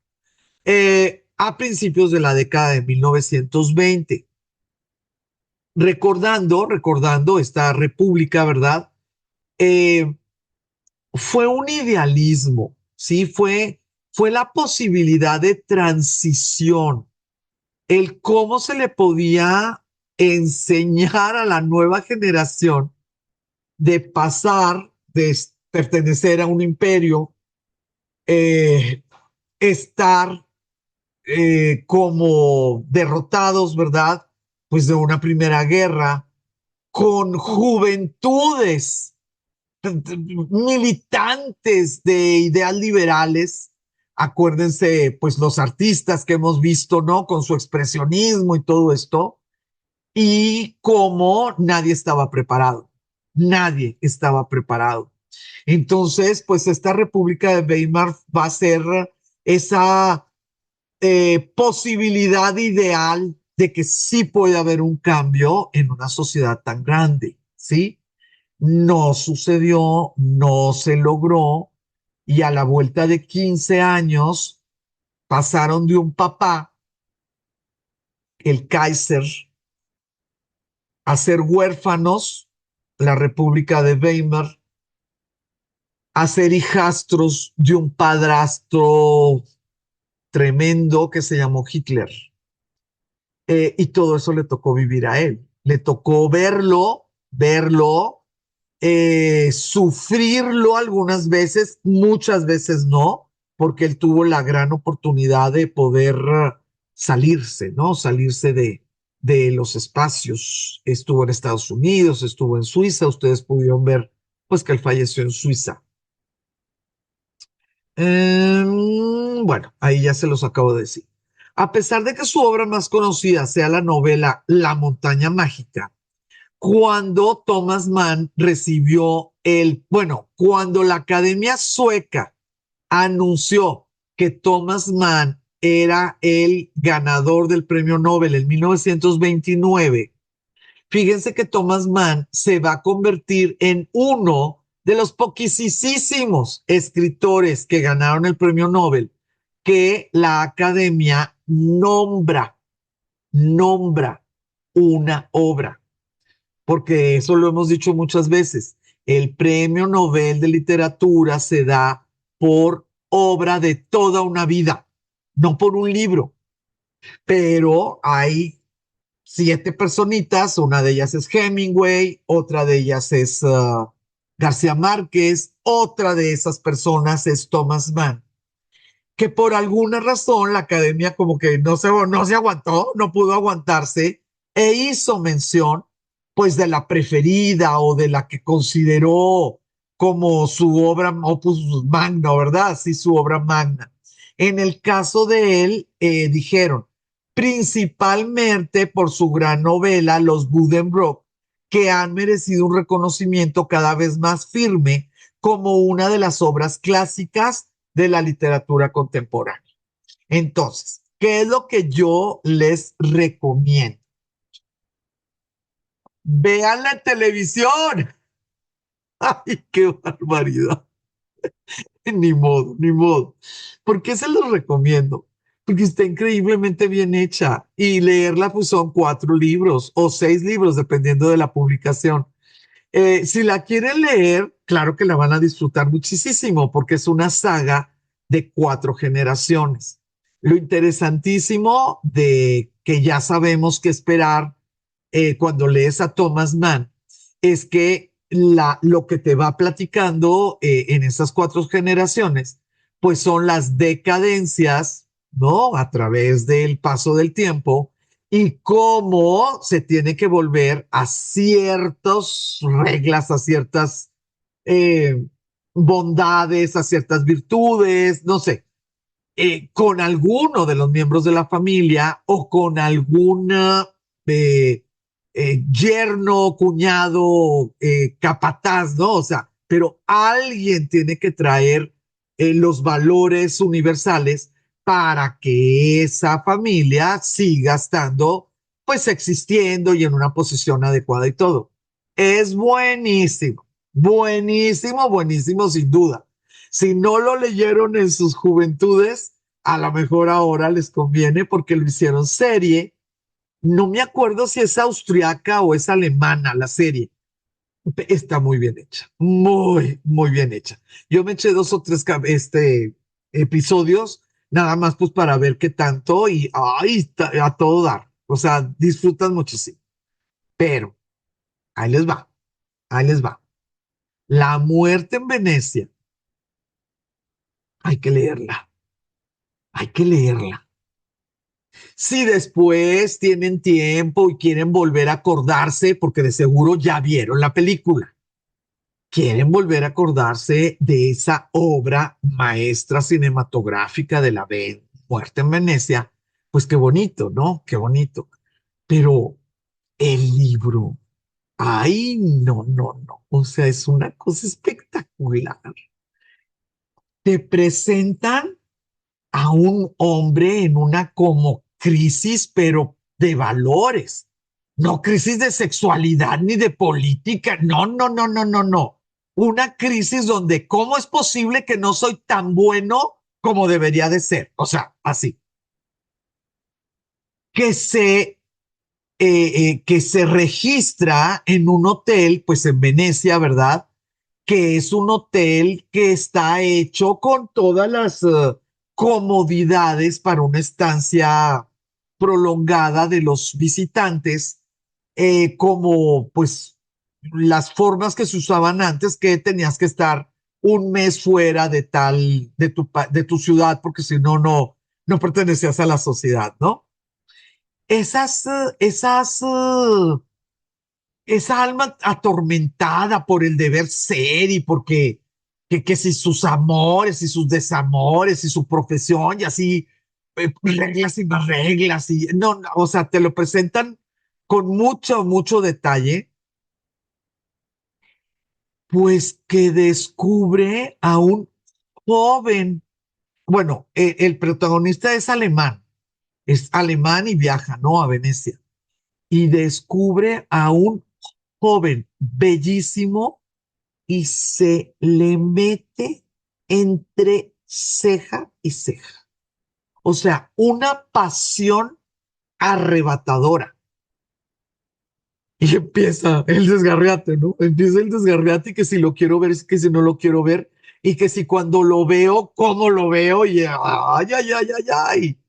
a principios de la década de 1920. Recordando esta república, ¿verdad? Eh, fue un idealismo, ¿sí? Fue la posibilidad de transición, el cómo se le podía enseñar a la nueva generación de pasar, de pertenecer a un imperio, eh, estar como derrotados, ¿verdad? Pues de una primera guerra, con juventudes militantes de ideas liberales. Acuérdense, pues los artistas que hemos visto, ¿no? Con su expresionismo y todo esto. Y como nadie estaba preparado. Nadie estaba preparado. Entonces, pues esta República de Weimar va a ser esa posibilidad ideal de que sí puede haber un cambio en una sociedad tan grande, ¿sí? No sucedió, no se logró, y a la vuelta de 15 años pasaron de un papá, el Kaiser, a ser huérfanos, la República de Weimar, a ser hijastros de un padrastro tremendo que se llamó Hitler. Y todo eso le tocó vivir a él. Le tocó verlo, sufrirlo algunas veces, muchas veces no, porque él tuvo la gran oportunidad de poder salirse, ¿no? Salirse de los espacios. Estuvo en Estados Unidos, estuvo en Suiza, ustedes pudieron ver pues que él falleció en Suiza. Bueno, ahí ya se los acabo de decir. A pesar de que su obra más conocida sea la novela La montaña mágica, cuando Thomas Mann recibió cuando la Academia Sueca anunció que Thomas Mann era el ganador del premio Nobel en 1929, fíjense que Thomas Mann se va a convertir en uno de los poquisísimos escritores que ganaron el premio Nobel que la academia nombra una obra, porque eso lo hemos dicho muchas veces. El premio Nobel de literatura se da por obra de toda una vida, no por un libro, pero hay 7 personitas, una de ellas es Hemingway, otra de ellas es García Márquez, otra de esas personas es Thomas Mann, que por alguna razón la academia como que no se aguantó, no pudo aguantarse e hizo mención pues de la preferida o de la que consideró como su obra opus magna, ¿verdad? Sí, su obra magna. En el caso de él, dijeron, principalmente por su gran novela, Los Buddenbrook, que han merecido un reconocimiento cada vez más firme como una de las obras clásicas de la literatura contemporánea. Entonces, ¿qué es lo que yo les recomiendo? Vean la televisión. Ay, qué barbaridad. Ni modo, ni modo. ¿Por qué se los recomiendo? Porque está increíblemente bien hecha y leerla pues son 4 libros o 6 libros dependiendo de la publicación. Si la quieren leer, claro que la van a disfrutar muchísimo porque es una saga de 4 generaciones. Lo interesantísimo de que ya sabemos qué esperar cuando lees a Thomas Mann es que lo que te va platicando en esas 4 generaciones, pues son las decadencias, ¿no? A través del paso del tiempo y cómo se tiene que volver a ciertas reglas, a ciertas eh, bondades, a ciertas virtudes, no sé, con alguno de los miembros de la familia o con alguna yerno, cuñado, capataz, ¿no? O sea, pero alguien tiene que traer los valores universales para que esa familia siga estando, pues existiendo y en una posición adecuada y todo. Es buenísimo, buenísimo, buenísimo, sin duda. Si no lo leyeron en sus juventudes, a lo mejor ahora les conviene porque lo hicieron serie. No me acuerdo si es austriaca o es alemana la serie. Está muy bien hecha, muy, muy bien hecha. Yo me eché 2 o 3 episodios, nada más pues para ver qué tanto y ay, a todo dar. O sea, disfrutan muchísimo. Pero ahí les va, ahí les va. La muerte en Venecia, hay que leerla, hay que leerla. Si después tienen tiempo y quieren volver a acordarse, porque de seguro ya vieron la película, quieren volver a acordarse de esa obra maestra cinematográfica de la muerte en Venecia, pues qué bonito, ¿no? Qué bonito. Pero el libro, ay, no, no, no. O sea, es una cosa espectacular. Te presentan a un hombre en una como crisis, pero de valores, no crisis de sexualidad ni de política, no, no, no, no, no, no. Una crisis donde cómo es posible que no soy tan bueno como debería de ser. O sea, así. Que se registra en un hotel, pues en Venecia, ¿verdad? Que es un hotel que está hecho con todas las comodidades para una estancia prolongada de los visitantes, como pues las formas que se usaban antes, que tenías que estar un mes fuera de tu ciudad, porque si no, no pertenecías a la sociedad, ¿no? Esa alma atormentada por el deber ser y porque que si sus amores y sus desamores y su profesión y así, reglas y más reglas y no, no, o sea, te lo presentan con mucho, mucho detalle, pues que descubre a un joven Bueno, el protagonista es alemán y viaja, ¿no? A Venecia y descubre a un joven bellísimo y se le mete entre ceja y ceja. O sea, una pasión arrebatadora. Y empieza el desgarriate, ¿no? Empieza el desgarriate y que si lo quiero ver, es que si no lo quiero ver, y que si cuando lo veo, cómo lo veo, y ay, ay, ay, ay, ay.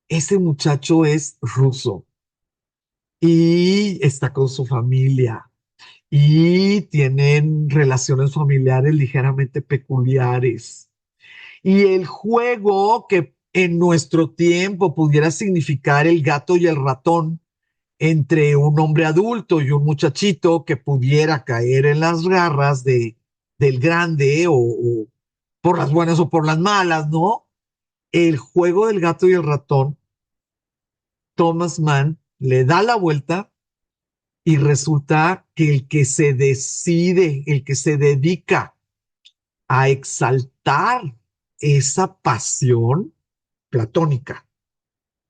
Ese muchacho es ruso y está con su familia y tienen relaciones familiares ligeramente peculiares. Y el juego que en nuestro tiempo pudiera significar el gato y el ratón entre un hombre adulto y un muchachito que pudiera caer en las garras del grande o por las buenas o por las malas, ¿no? El juego del gato y el ratón, Thomas Mann le da la vuelta y resulta que el que se decide, el que se dedica a exaltar esa pasión platónica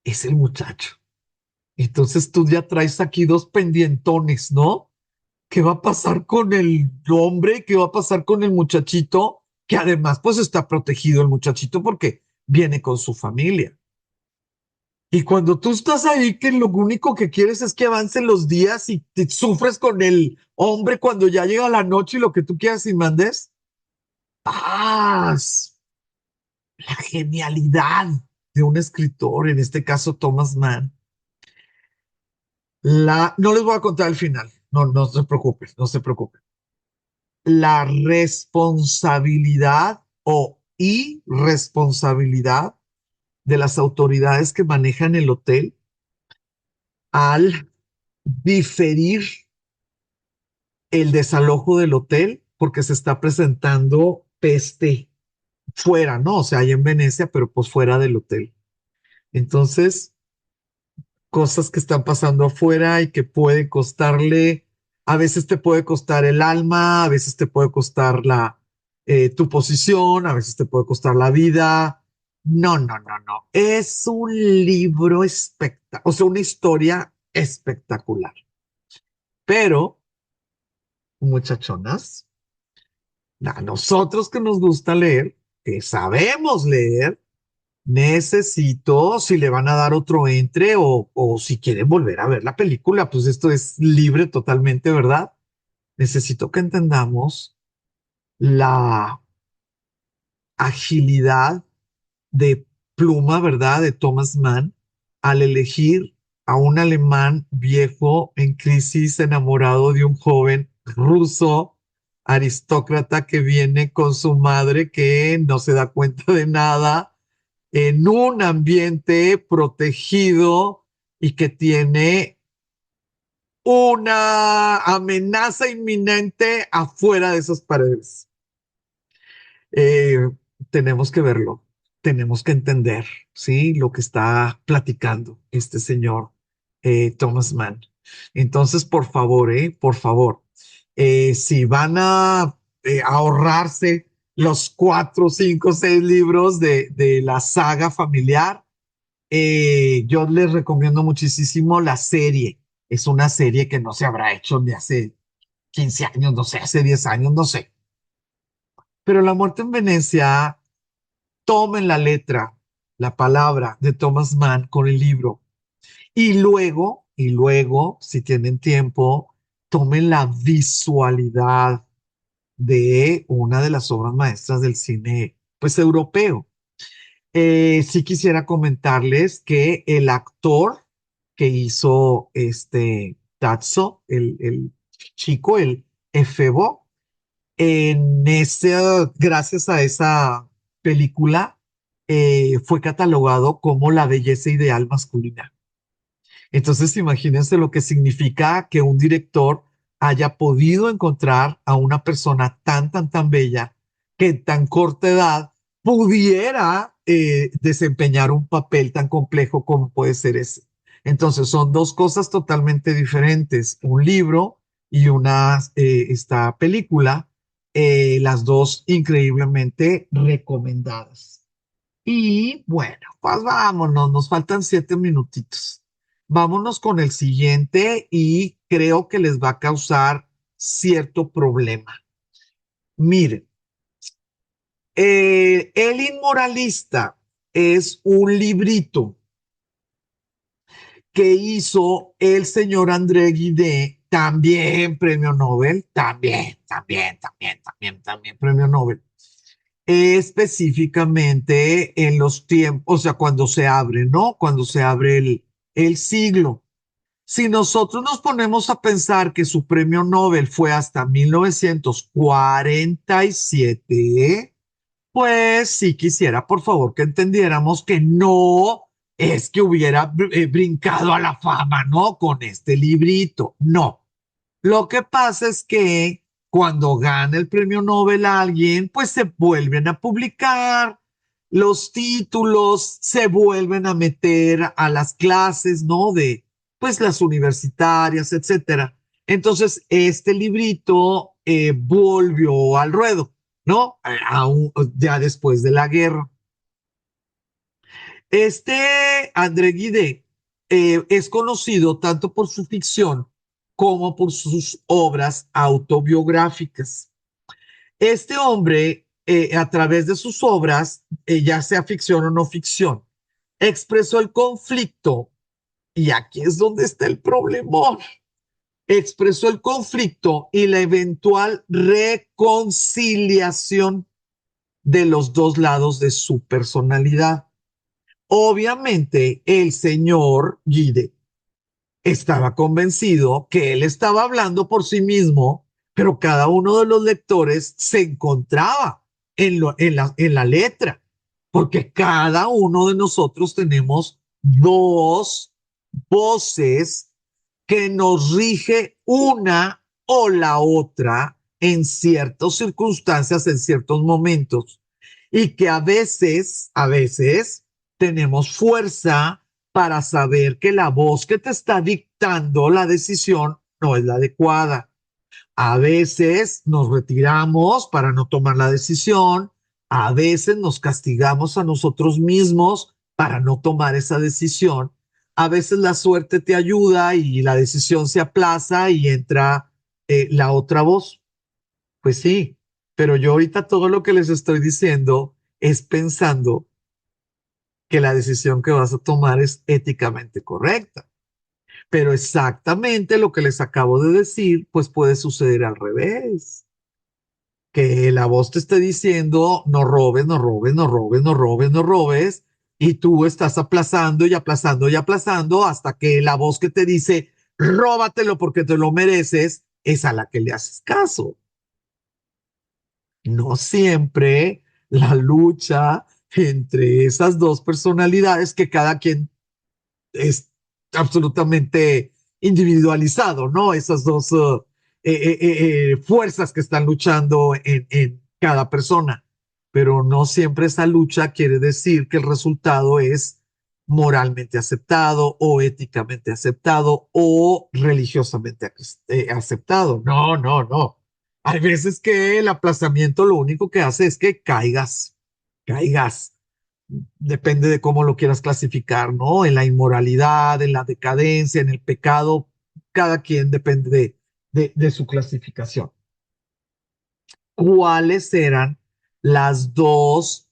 es el muchacho. Entonces tú ya traes aquí dos pendientones, ¿no? ¿Qué va a pasar con el hombre? ¿Qué va a pasar con el muchachito? Que además pues está protegido el muchachito porque viene con su familia. Y cuando tú estás ahí, que lo único que quieres es que avancen los días y te sufres con el hombre cuando ya llega la noche y lo que tú quieras y mandes, paz, la genialidad de un escritor, en este caso Thomas Mann. No les voy a contar el final, no, no se preocupen, no se preocupen. La responsabilidad o irresponsabilidad de las autoridades que manejan el hotel al diferir el desalojo del hotel porque se está presentando peste fuera, ¿no? O sea, ahí en Venecia, pero pues fuera del hotel. Entonces, cosas que están pasando afuera y que puede costarle, a veces te puede costar el alma, a veces te puede costar tu posición, a veces te puede costar la vida. No, no, no, no. Es un libro espectacular, o sea, una historia espectacular. Pero, muchachonas, a nosotros que nos gusta leer, que sabemos leer, necesito, si le van a dar otro entre o si quieren volver a ver la película, pues esto es libre totalmente, ¿verdad? Necesito que entendamos la agilidad de pluma, ¿verdad? De Thomas Mann al elegir a un alemán viejo en crisis, enamorado de un joven ruso aristócrata que viene con su madre que no se da cuenta de nada en un ambiente protegido y que tiene una amenaza inminente afuera de esas paredes. Eh, tenemos que verlo, tenemos que entender, ¿sí? Lo que está platicando este señor Thomas Mann. Entonces, por favor, si van a ahorrarse los 4, 5, 6 libros de la saga familiar, yo les recomiendo muchísimo la serie. Es una serie que no se habrá hecho de hace 15 años, no sé, hace 10 años, no sé. Pero La muerte en Venecia, tomen la letra, la palabra de Thomas Mann con el libro. Y luego, si tienen tiempo, tomen la visualidad de una de las obras maestras del cine, pues europeo. Sí quisiera comentarles que el actor que hizo este Tatso, el chico, el Efebo, gracias a esa película, fue catalogado como la belleza ideal masculina. Entonces, imagínense lo que significa que un director haya podido encontrar a una persona tan, tan, tan bella que en tan corta edad pudiera desempeñar un papel tan complejo como puede ser ese. Entonces, son dos cosas totalmente diferentes, un libro y esta película, las dos increíblemente recomendadas. Y bueno, pues vámonos, nos faltan 7 minutitos. Vámonos con el siguiente y creo que les va a causar cierto problema. Miren, El Inmoralista es un librito que hizo el señor André Guidé, también premio Nobel, también premio Nobel, específicamente en los tiempos, o sea, cuando se abre, ¿no? Cuando se abre el siglo. Si nosotros nos ponemos a pensar que su premio Nobel fue hasta 1947, pues sí quisiera, por favor, que entendiéramos que no es que hubiera brincado a la fama, ¿no? Con este librito, no. Lo que pasa es que cuando gana el premio Nobel a alguien, pues se vuelven a publicar los títulos, se vuelven a meter a las clases, ¿no? De, pues, las universitarias, etcétera. Entonces, este librito volvió al ruedo, ¿no? Ya después de la guerra. André Guidé es conocido tanto por su ficción como por sus obras autobiográficas. Este hombre, a través de sus obras, ya sea ficción o no ficción, expresó el conflicto, y aquí es donde está el problemón, expresó el conflicto y la eventual reconciliación de los dos lados de su personalidad. Obviamente, el señor Guide estaba convencido que él estaba hablando por sí mismo, pero cada uno de los lectores se encontraba en la letra, porque cada uno de nosotros tenemos dos voces que nos rige una o la otra en ciertas circunstancias, en ciertos momentos, y que a veces tenemos fuerza para saber que la voz que te está dictando la decisión no es la adecuada. A veces nos retiramos para no tomar la decisión, a veces nos castigamos a nosotros mismos para no tomar esa decisión. A veces la suerte te ayuda y la decisión se aplaza y entra la otra voz. Pues sí, pero yo ahorita todo lo que les estoy diciendo es pensando que la decisión que vas a tomar es éticamente correcta. Pero exactamente lo que les acabo de decir, pues puede suceder al revés. Que la voz te esté diciendo, no robes, no robes, no robes, no robes, no robes, y tú estás aplazando y aplazando y aplazando hasta que la voz que te dice, róbatelo porque te lo mereces, es a la que le haces caso. No siempre la lucha entre esas dos personalidades que cada quien es absolutamente individualizado, ¿no? Esas dos fuerzas que están luchando en cada persona. Pero no siempre esa lucha quiere decir que el resultado es moralmente aceptado o éticamente aceptado o religiosamente aceptado. No, no, no. Hay veces que el aplazamiento lo único que hace es que caigas, depende de cómo lo quieras clasificar, ¿no? En la inmoralidad, en la decadencia, en el pecado, cada quien depende de su clasificación. ¿Cuáles eran las dos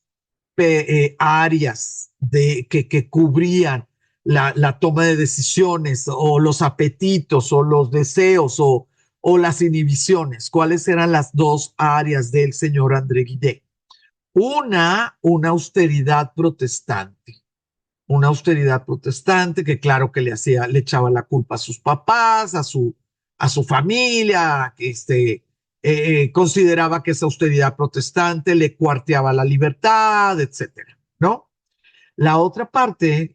áreas que cubrían la toma de decisiones o los apetitos o los deseos o las inhibiciones? ¿Cuáles eran las dos áreas del señor André Guidé? Una austeridad protestante que claro que le echaba la culpa a sus papás, a su familia, que consideraba que esa austeridad protestante le cuarteaba la libertad, etcétera, ¿no? La otra parte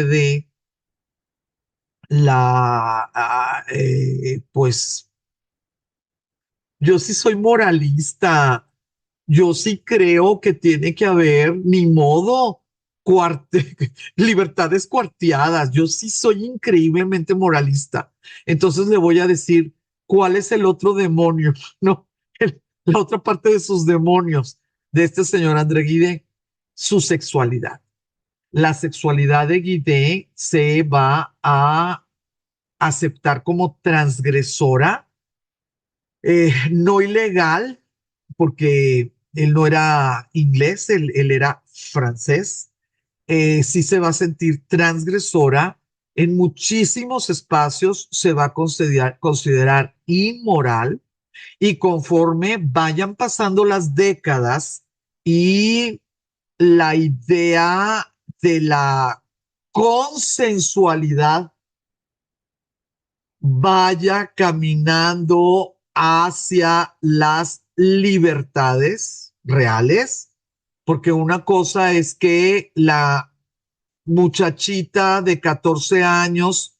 de pues yo sí soy moralista. Yo sí creo que tiene que haber, ni modo, cuarte, libertades cuarteadas. Yo sí soy increíblemente moralista. Entonces le voy a decir cuál es el otro demonio, ¿no? La otra parte de sus demonios de este señor André Guide. su sexualidad. La sexualidad de Guidé se va a aceptar como transgresora, no ilegal, porque él no era inglés, él era francés. Sí se va a sentir transgresora. En muchísimos espacios se va a considerar inmoral, y conforme vayan pasando las décadas y la idea de la consensualidad vaya caminando hacia las libertades reales, porque una cosa es que la muchachita de 14 años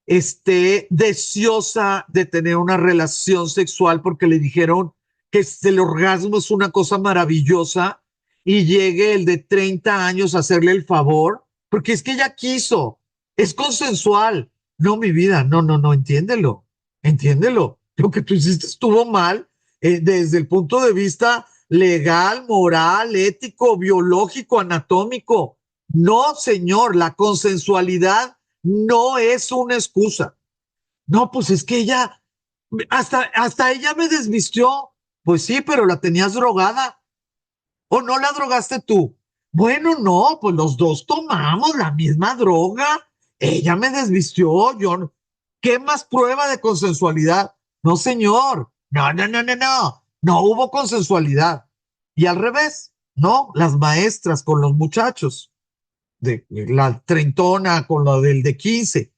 esté deseosa de tener una relación sexual porque le dijeron que el orgasmo es una cosa maravillosa, y llegue el de 30 años a hacerle el favor, porque es que ella quiso, es consensual. No, mi vida, no, no, no, entiéndelo, entiéndelo. Lo que tú hiciste estuvo mal, desde el punto de vista legal, moral, ético, biológico, anatómico. No, señor, la consensualidad no es una excusa. No, pues es que ella, hasta ella me desvistió. Pues sí, pero la tenías drogada. ¿O no la drogaste tú? Bueno, no, pues los dos tomamos la misma droga. Ella me desvistió, yo no. ¿Qué más prueba de consensualidad? No, señor. No, no, no, no, no. No hubo consensualidad. Y al revés, ¿no? Las maestras con los muchachos de la treintona con lo del de 15.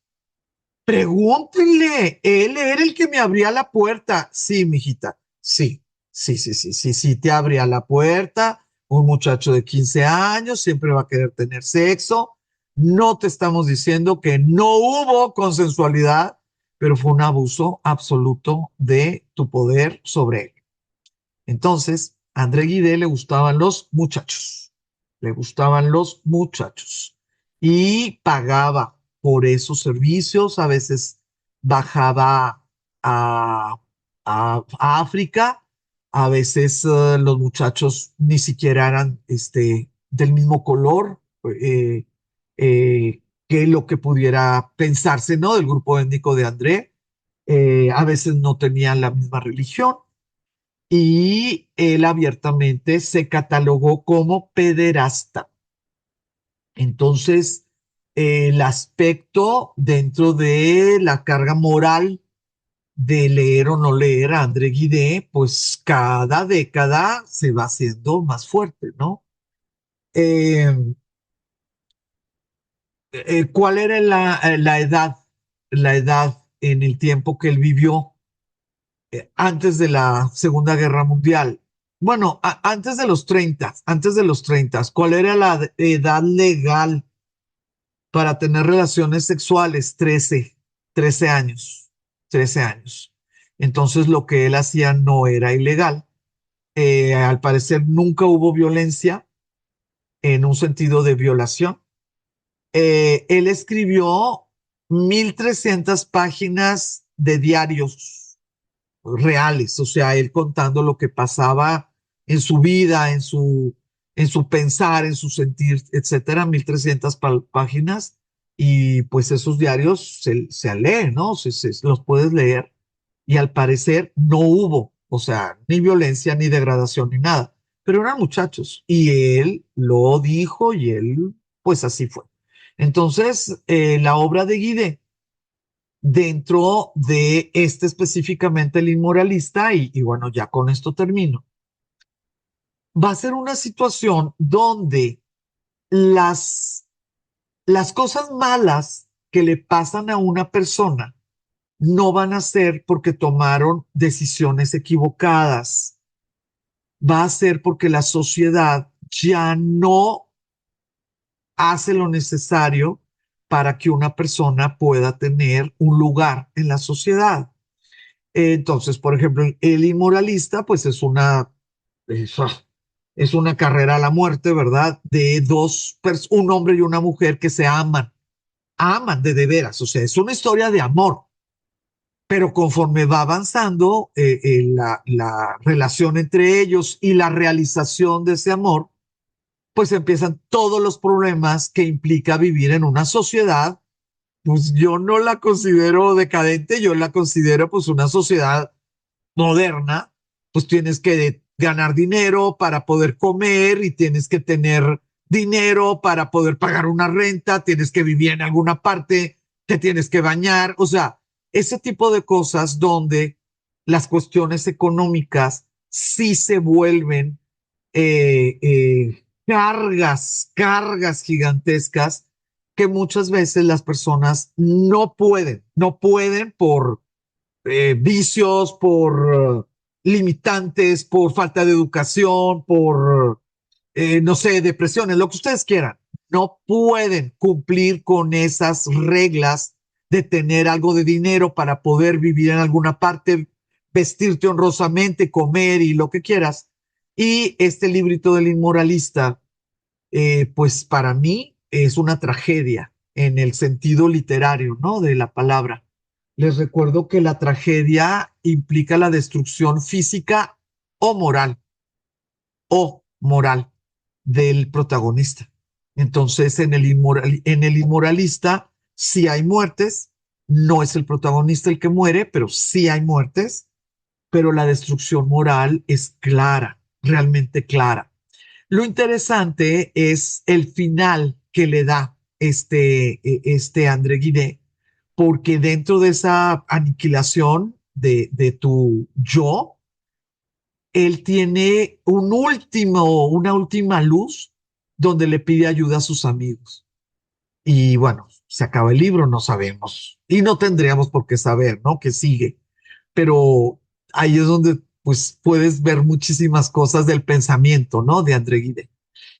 Pregúntenle, él era el que me abría la puerta. Sí, mijita, sí, sí, sí, sí, sí, sí, te abría la puerta. Un muchacho de 15 años siempre va a querer tener sexo. No te estamos diciendo que no hubo consensualidad, pero fue un abuso absoluto de tu poder sobre él. Entonces, a André Guidé le gustaban los muchachos, le gustaban los muchachos, y pagaba por esos servicios. A veces bajaba a, a África, a veces los muchachos ni siquiera eran del mismo color, que lo que pudiera pensarse, ¿no? Del grupo étnico de André. A veces no tenían la misma religión, y él abiertamente se catalogó como pederasta. Entonces, el aspecto dentro de la carga moral de leer o no leer a André Guidé, pues cada década se va haciendo más fuerte, ¿no? Eh, ¿Cuál era la edad en el tiempo que él vivió antes de la Segunda Guerra Mundial? Bueno, antes de los 30, antes de los 30, ¿cuál era la edad legal para tener relaciones sexuales? 13 años, 13 años. Entonces lo que él hacía no era ilegal. Al parecer nunca hubo violencia en un sentido de violación. Él escribió 1,300 páginas de diarios reales, o sea, él contando lo que pasaba en su vida, en su pensar, en su sentir, etcétera. 1,300 páginas, y pues esos diarios se leen, ¿no? Los puedes leer, y al parecer no hubo, o sea, ni violencia, ni degradación, ni nada, pero eran muchachos, y él lo dijo, y él, pues así fue. Entonces, la obra de Guide, dentro de específicamente el inmoralista, y bueno, ya con esto termino, va a ser una situación donde las, las cosas malas que le pasan a una persona no van a ser porque tomaron decisiones equivocadas, va a ser porque la sociedad ya no hace lo necesario para que una persona pueda tener un lugar en la sociedad. Entonces, por ejemplo, el inmoralista, pues es una carrera a la muerte, ¿verdad? De un hombre y una mujer que se aman de veras, o sea, es una historia de amor, pero conforme va avanzando la relación entre ellos y la realización de ese amor, pues empiezan todos los problemas que implica vivir en una sociedad. Pues yo no la considero decadente, yo la considero pues una sociedad moderna. Pues tienes que ganar dinero para poder comer y tienes que tener dinero para poder pagar una renta, tienes que vivir en alguna parte, te tienes que bañar, o sea, ese tipo de cosas donde las cuestiones económicas sí se vuelven cargas gigantescas que muchas veces las personas no pueden por vicios, por limitantes, por falta de educación, por, no sé, depresiones, lo que ustedes quieran. No pueden cumplir con esas reglas de tener algo de dinero para poder vivir en alguna parte, vestirte honrosamente, comer y lo que quieras. Y este librito del inmoralista, pues para mí es una tragedia en el sentido literario, ¿no? De la palabra. Les recuerdo que la tragedia implica la destrucción física o moral del protagonista. Entonces, en el inmoralista, sí hay muertes, no es el protagonista el que muere, pero sí hay muertes, pero la destrucción moral es clara, realmente clara. Lo interesante es el final que le da este André Guiné, porque dentro de esa aniquilación de tu yo, él tiene una última luz donde le pide ayuda a sus amigos. Y bueno, se acaba el libro, no sabemos. Y no tendríamos por qué saber, ¿no? Que sigue. Pero ahí es donde pues puedes ver muchísimas cosas del pensamiento, ¿no? De André Guide.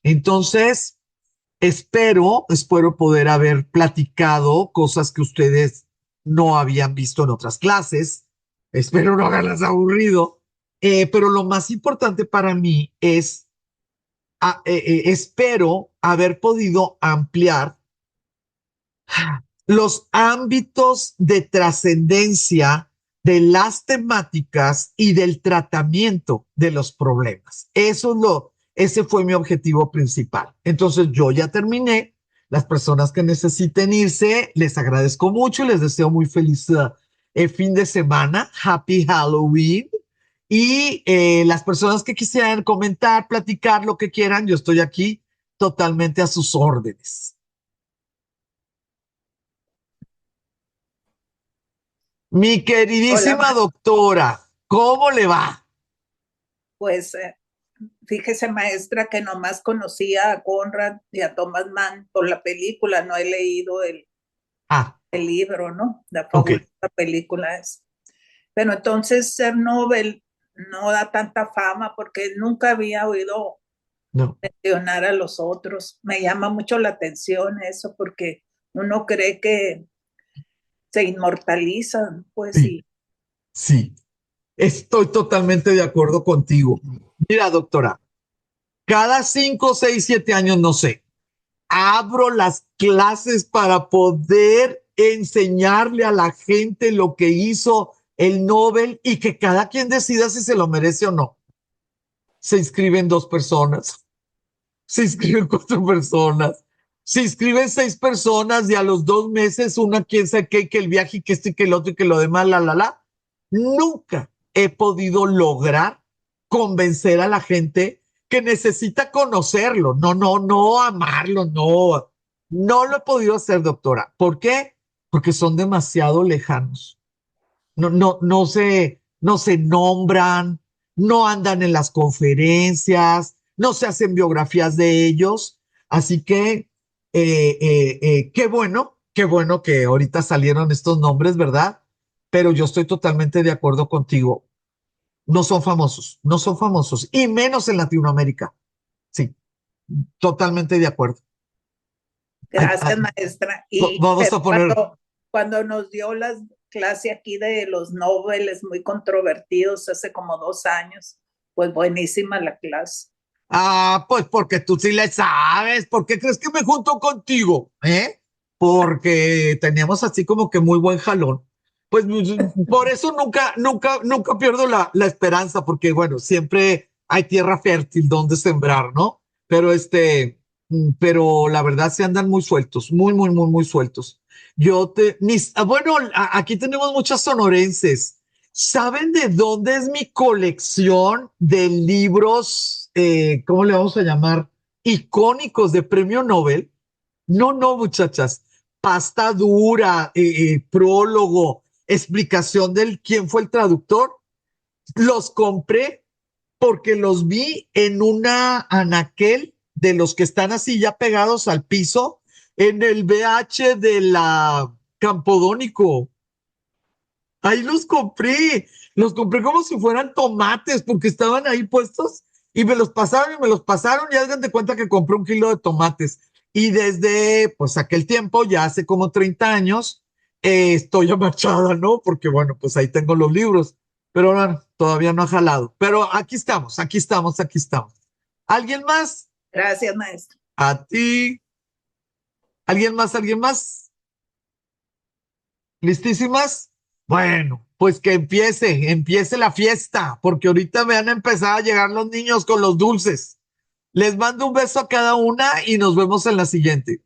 Entonces, espero poder haber platicado cosas que ustedes no habían visto en otras clases. Espero no haberlas aburrido. Pero lo más importante para mí es, espero haber podido ampliar los ámbitos de trascendencia de las temáticas y del tratamiento de los problemas. Ese fue mi objetivo principal. Entonces yo ya terminé. Las personas que necesiten irse, les agradezco mucho y les deseo muy feliz fin de semana. Happy Halloween. Y las personas que quisieran comentar, platicar, lo que quieran, yo estoy aquí totalmente a sus órdenes. Mi Hola, queridísima doctora, ¿cómo le va? pues fíjese maestra que nomás conocía a Conrad y a Thomas Mann por la película, no he leído Ah, el libro, ¿no? La ok. fabulosa película es. Pero entonces ser Nobel no da tanta fama porque nunca había oído No, mencionar a los otros. Me llama mucho la atención eso porque uno cree que se inmortalizan, pues sí, sí. sí. Estoy totalmente de acuerdo contigo. Mira, doctora, cada 5, 6, 7 años, no sé, abro las clases para poder enseñarle a la gente lo que hizo el Nobel y que cada quien decida si se lo merece o no. Se inscriben 2 personas. Se inscriben 4 personas, se inscriben 6 personas y a los 2 meses una quién sabe qué, que el viaje y que este y que el otro y que lo demás, la. Nunca he podido lograr convencer a la gente que necesita conocerlo, no amarlo, no lo he podido hacer, doctora. ¿Por qué? Porque son demasiado lejanos, no se nombran, no andan en las conferencias, no se hacen biografías de ellos. Así que qué bueno que ahorita salieron estos nombres, ¿verdad? Pero yo estoy totalmente de acuerdo contigo. No son famosos, no son famosos, y menos en Latinoamérica. Sí, totalmente de acuerdo. Gracias, maestra. Vamos Pero a poner. cuando nos dio la clase aquí de los Nobeles muy controvertidos hace como 2 años, pues buenísima la clase. Ah, pues porque tú sí le sabes. ¿Por qué crees que me junto contigo? ¿Eh? Porque teníamos así como que muy buen jalón. Pues por eso nunca pierdo la esperanza, porque bueno, siempre hay tierra fértil donde sembrar, ¿no? pero pero la verdad se andan muy sueltos, muy, muy, muy, muy sueltos. Bueno, aquí tenemos muchas sonorenses. ¿Saben de dónde es mi colección de libros, cómo le vamos a llamar, icónicos de premio Nobel? No, no, muchachas. Pasta dura, prólogo, explicación del quién fue el traductor. Los compré porque los vi en una anaquel de los que están así ya pegados al piso en el BH de la Campodónico. Ahí los compré como si fueran tomates porque estaban ahí puestos y me los pasaron y hagan de cuenta que compré 1 kilo de tomates. Y desde pues aquel tiempo, ya hace como 30 años, estoy amarchada, ¿no? Porque bueno, pues ahí tengo los libros, pero no, todavía no ha jalado. Pero aquí estamos, aquí estamos, aquí estamos. ¿Alguien más? Gracias, maestra. A ti. ¿Alguien más? ¿Alguien más? ¿Listísimas? Bueno, pues que empiece la fiesta, porque ahorita me van a empezar a llegar los niños con los dulces. Les mando un beso a cada una y nos vemos en la siguiente.